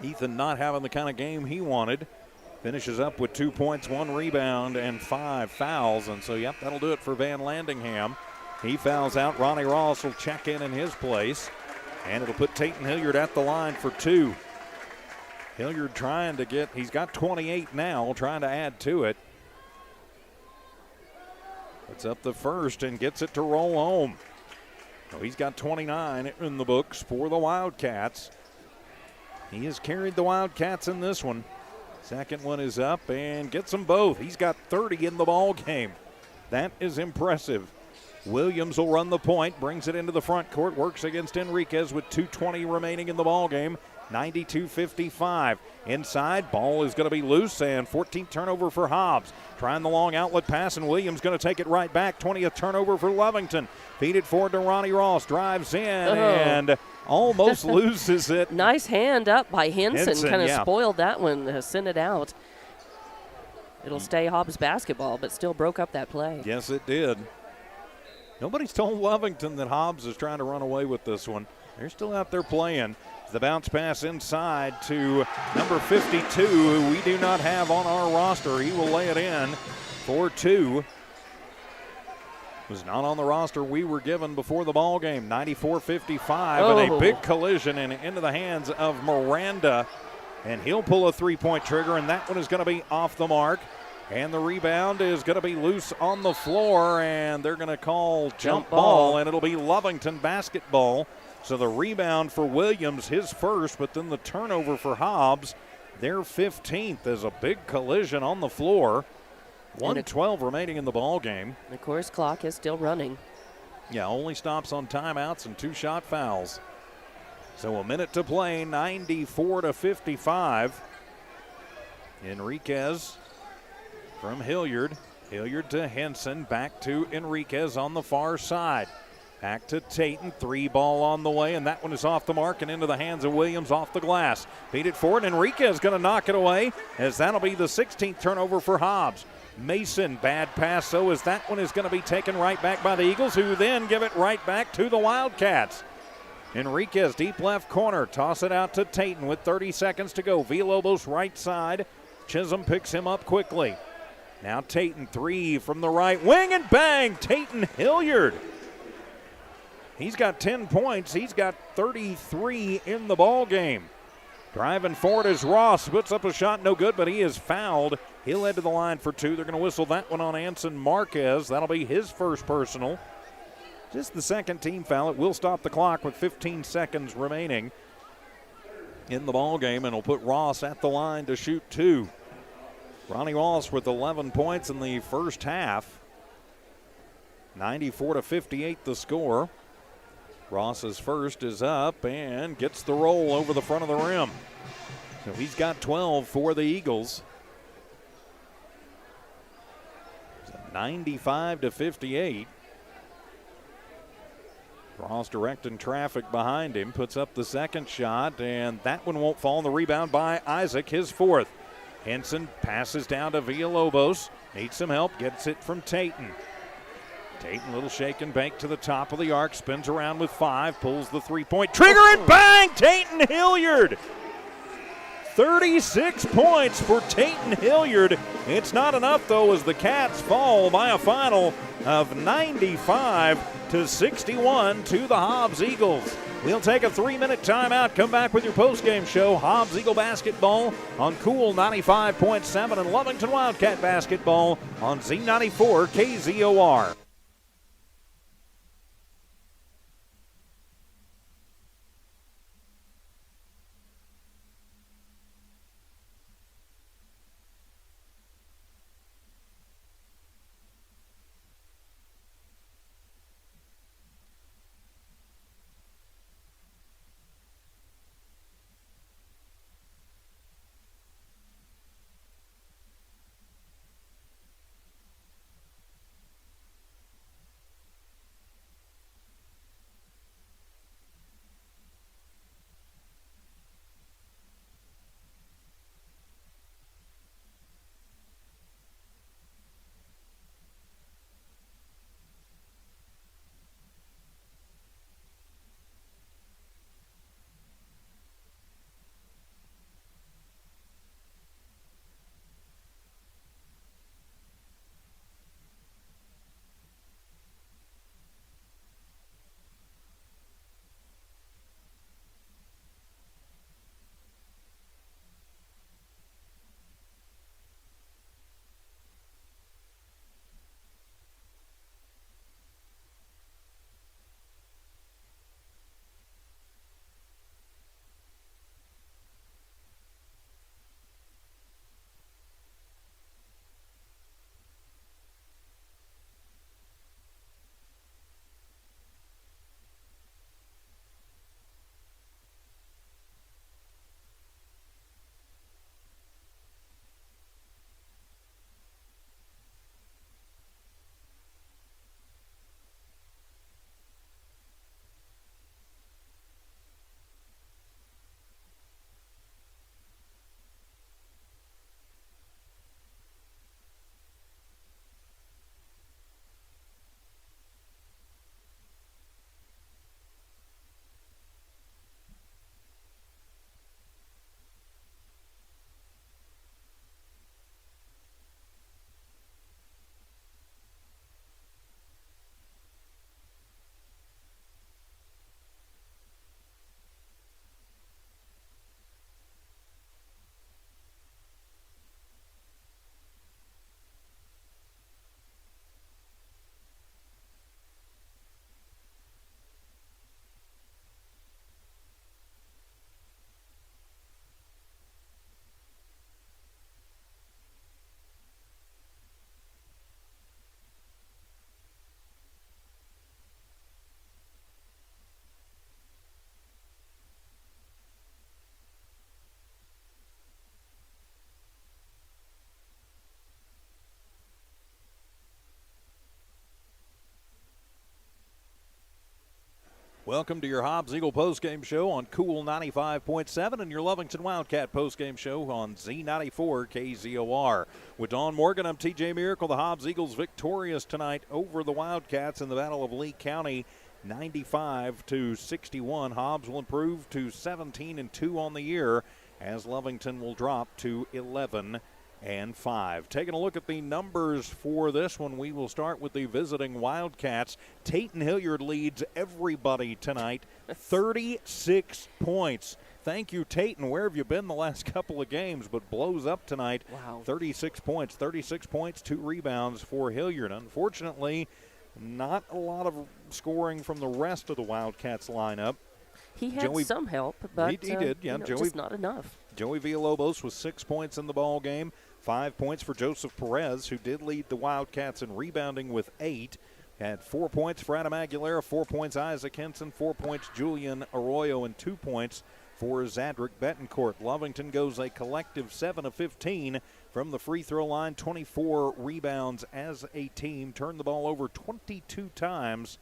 [SPEAKER 1] Ethan not having the kind of game he wanted. Finishes up with 2 points, 1 rebound, and 5 fouls. And so, yep, that'll do it for Van Landingham. He fouls out. Ronnie Ross will check in his place. And it'll put Tayton Hilliard at the line for 2. Hilliard trying to get, he's got 28 now, trying to add to it. Puts up the first and gets it to roll home. So he's got 29 in the books for the Wildcats. He has carried the Wildcats in this one. Second one is up and gets them both. He's got 30 in the ball game. That is impressive. Williams will run the point, brings it into the front court, works against Enriquez with 2:20 remaining in the ball game. 92-55. Inside, ball is going to be loose, and 14th turnover for Hobbs. Trying the long outlet pass, and Williams going to take it right back. 20th turnover for Lovington. Feed it forward to Ronnie Ross. Drives in and almost loses it.
[SPEAKER 2] Nice hand up by Henson. Kind of
[SPEAKER 1] yeah.
[SPEAKER 2] spoiled that one, sent it out. It'll stay Hobbs basketball, but still broke up that play.
[SPEAKER 1] Yes, it did. Nobody's told Lovington that Hobbs is trying to run away with this one. They're still out there playing. The bounce pass inside to number 52, who we do not have on our roster. He will lay it in for two. Was not on the roster we were given before the ball game. 94-55, and a big collision and into the hands of Miranda. And he'll pull a three-point trigger, and that one is going to be off the mark. And the rebound is going to be loose on the floor, and they're going to call jump ball, and it'll be Lovington basketball. So the rebound for Williams, his first, but then the turnover for Hobbs, their 15th, is a big collision on the floor. 1:12 remaining in the ball game.
[SPEAKER 2] Of course, clock is still running.
[SPEAKER 1] Yeah, only stops on timeouts and 2-shot fouls. So a minute to play, 94-55. Enriquez from Hilliard. Hilliard to Henson, back to Enriquez on the far side. Back to Tayton, three ball on the way, and that one is off the mark and into the hands of Williams off the glass. Feed it forward, and Enriquez going to knock it away, as that'll be the 16th turnover for Hobbs. Mason, bad pass, so as that one is going to be taken right back by the Eagles, who then give it right back to the Wildcats. Enriquez, deep left corner, toss it out to Tayton with 30 seconds to go. Villalobos right side. Chisholm picks him up quickly. Now Tayton, three from the right wing, and bang, Tayton Hilliard. He's got 10 points. He's got 33 in the ball game. Driving forward is Ross. Puts up a shot, no good, but he is fouled. He'll head to the line for two. They're going to whistle that one on Anson Marquez. That'll be his first personal. Just the second team foul. It will stop the clock with 15 seconds remaining in the ball game, and will put Ross at the line to shoot two. Ronnie Ross with 11 points in the first half. 94-58 the score. Ross's first is up and gets the roll over the front of the rim. So he's got 12 for the Eagles. 95-58. Ross directing traffic behind him, puts up the second shot, and that one won't fall. The rebound by Isaac, his fourth. Henson passes down to Villalobos. Needs some help, gets it from Tayton. Tayton, little shake and bake to the top of the arc, spins around with five, pulls the three-point trigger, and bang! Tayton Hilliard! 36 points for Tayton Hilliard. It's not enough, though, as the Cats fall by a final of 95-61 to the Hobbs Eagles. We'll take a 3-minute timeout, come back with your postgame show. Hobbs Eagle basketball on Cool 95.7 and Lovington Wildcat basketball on Z94 KZOR. Welcome to your Hobbs Eagle postgame show on Cool 95.7 and your Lovington Wildcat postgame show on Z94 KZOR. With Dawn Morgan, I'm TJ Miracle. The Hobbs Eagles victorious tonight over the Wildcats in the Battle of Lee County, 95-61. Hobbs will improve to 17-2 on the year as Lovington will drop to 11-5. Taking a look at the numbers for this one, we will start with the visiting Wildcats. Tatum Hilliard leads everybody tonight, 36 points. Thank you, Tatum. Where have you been the last couple of games? But blows up tonight.
[SPEAKER 2] Wow.
[SPEAKER 1] 36 points, 2 rebounds for Hilliard. Unfortunately, not a lot of scoring from the rest of the Wildcats lineup.
[SPEAKER 2] He had some help, but
[SPEAKER 1] he did. Yeah,
[SPEAKER 2] just not enough.
[SPEAKER 1] Joey Villalobos with 6 points in the ball game. 5 points for Joseph Perez, who did lead the Wildcats in rebounding with 8. Had 4 points for Adam Aguilera, 4 points Isaac Henson, 4 points Julian Arroyo, and 2 points for Zadrick Betancourt. Lovington goes a collective 7 of 15 from the free throw line, 24 rebounds as a team. Turned the ball over 22 times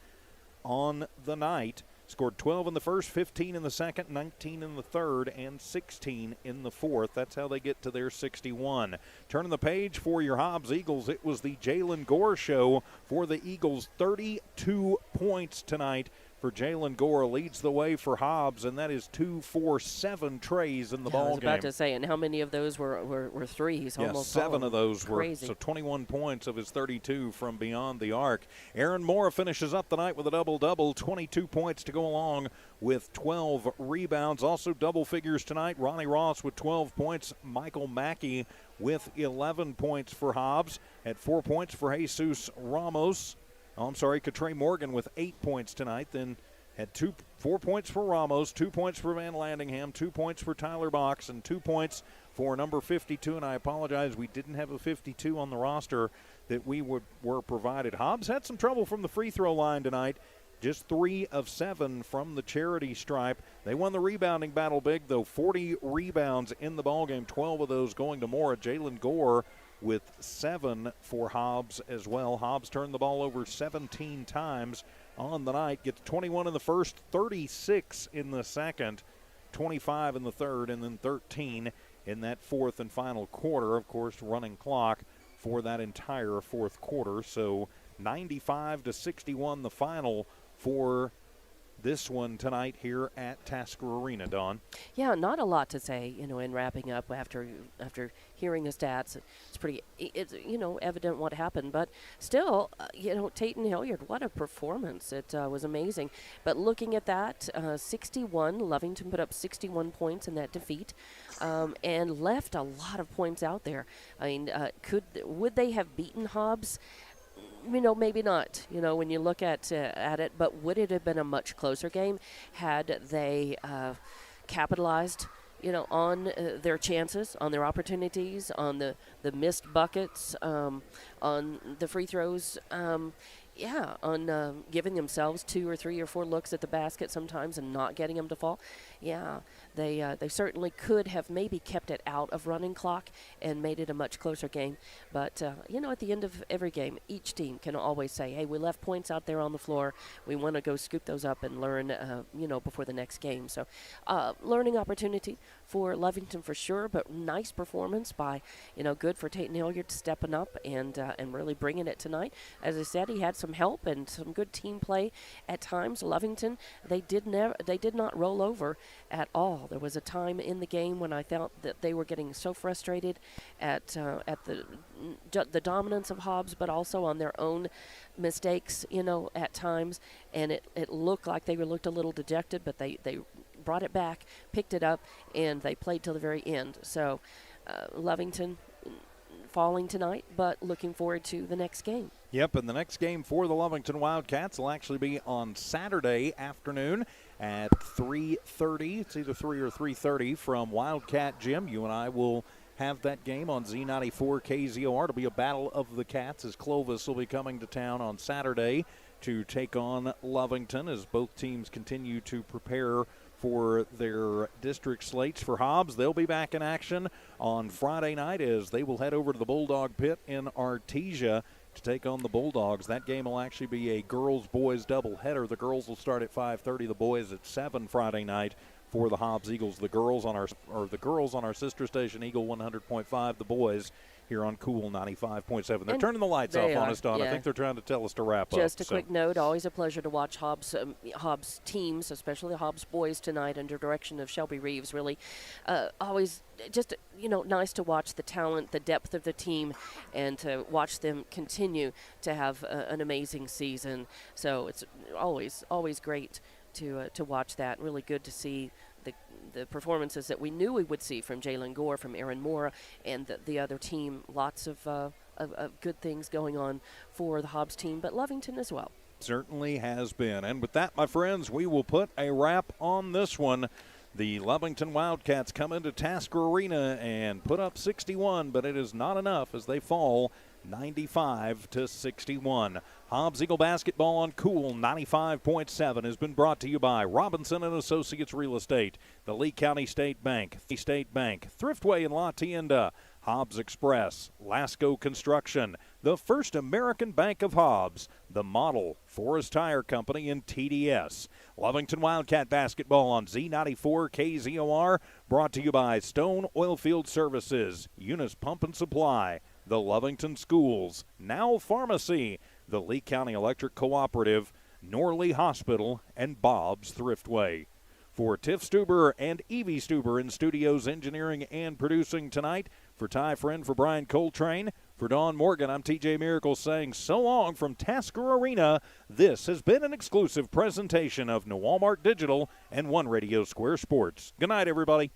[SPEAKER 1] on the night. Scored 12 in the first, 15 in the second, 19 in the third, and 16 in the fourth. That's how they get to their 61. Turning the page for your Hobbs Eagles, it was the Jalen Gore show for the Eagles. 32 points tonight for Jalen Gore, leads the way for Hobbs, and that is 2 for 7 trays in the ball game.
[SPEAKER 2] I was about to say, and how many of those were threes?
[SPEAKER 1] Yeah,
[SPEAKER 2] almost
[SPEAKER 1] 7 of those
[SPEAKER 2] crazy.
[SPEAKER 1] were, so 21 points of his 32 from beyond the arc. Aaron Moore finishes up the night with a double-double, 22 points to go along with 12 rebounds. Also double figures tonight, Ronnie Ross with 12 points, Michael Mackey with 11 points for Hobbs. Had 4 points for Jesus Ramos. Katray Morgan with 8 points tonight. Then had 4 points for Ramos, 2 points for Van Landingham, 2 points for Tyler Box, and 2 points for number 52. And I apologize, we didn't have a 52 on the roster that were provided. Hobbs had some trouble from the free throw line tonight. Just 3 of 7 from the charity stripe. They won the rebounding battle big, though. 40 rebounds in the ballgame, 12 of those going to Moore. Jalen Gore with 7 for Hobbs as well. Hobbs turned the ball over 17 times on the night. Gets 21 in the first, 36 in the second, 25 in the third, and then 13 in that fourth and final quarter. Of course, running clock for that entire fourth quarter. So 95-61 the final for this one tonight here at Tasker Arena, Dawn.
[SPEAKER 2] Yeah, not a lot to say, in wrapping up after hearing the stats. It's evident what happened, but still, Tatum Hilliard, what a performance. It was amazing. But looking at that, 61, Lovington put up 61 points in that defeat, and left a lot of points out there. I mean, would they have beaten Hobbs? Maybe not, when you look at it, but would it have been a much closer game had they capitalized, on their chances, on their opportunities, on the missed buckets, on the free throws, on giving themselves 2 or 3 or 4 looks at the basket sometimes and not getting them to fall. Yeah, they certainly could have maybe kept it out of running clock and made it a much closer game. But, at the end of every game, each team can always say, hey, we left points out there on the floor. We want to go scoop those up and learn, before the next game. So, learning opportunity for Lovington for sure, but nice performance by, good for Tatum Hilliard stepping up and really bringing it tonight. As I said, he had some help and some good team play at times. Lovington, they did not roll over at all. There was a time in the game when I felt that they were getting so frustrated at the dominance of Hobbs, but also on their own mistakes, at times, and it looked like they looked a little dejected, but they brought it back, picked it up, and they played till the very end. So Lovington falling tonight, but looking forward to the next game.
[SPEAKER 1] Yep, and the next game for the Lovington Wildcats will actually be on Saturday afternoon at 3:30. It's either 3 or 3:30 from Wildcat Gym. You and I will have that game on Z94 KZOR. It'll be a battle of the Cats as Clovis will be coming to town on Saturday to take on Lovington as both teams continue to prepare for their district slates. For Hobbs, they'll be back in action on Friday night as they will head over to the Bulldog Pit in Artesia to take on the Bulldogs. That game will actually be a girls-boys doubleheader. The girls will start at 5:30, the boys at 7 Friday night for the Hobbs Eagles. The girls on our sister station, Eagle 100.5, the boys here on Cool 95.7. They're turning the lights off on us, Don. I think they're trying to tell us to wrap up.
[SPEAKER 2] Just a quick note, always a pleasure to watch Hobbs teams, especially the Hobbs boys tonight under direction of Shelby Reeves. Really, always just, nice to watch the talent, the depth of the team, and to watch them continue to have an amazing season. So it's always great to watch that. Really good to see the performances that we knew we would see from Jalen Gore, from Aaron Moore, and the other team. Lots of good things going on for the Hobbs team, but Lovington as well.
[SPEAKER 1] Certainly has been. And with that, my friends, we will put a wrap on this one. The Lovington Wildcats come into Tasker Arena and put up 61, but it is not enough as they fall 95-61. Hobbs Eagle basketball on Cool 95.7 has been brought to you by Robinson and Associates Real Estate, the Lee County State Bank, Thriftway in La Tienda, Hobbs Express, Lasco Construction, the First American Bank of Hobbs, the Model, Forest Tire Company, and TDS. Lovington Wildcat basketball on Z94 KZOR, brought to you by Stone Oilfield Services, Eunice Pump and Supply, the Lovington Schools, Now Pharmacy, the Lee County Electric Cooperative, Norley Hospital, and Bob's Thriftway. For Tiff Stuber and Evie Stuber in studios engineering and producing tonight, for Ty Friend, for Brian Coltrane, for Dawn Morgan, I'm TJ Miracle saying so long from Tasker Arena. This has been an exclusive presentation of New Walmart Digital and One Radio Square Sports. Good night, everybody.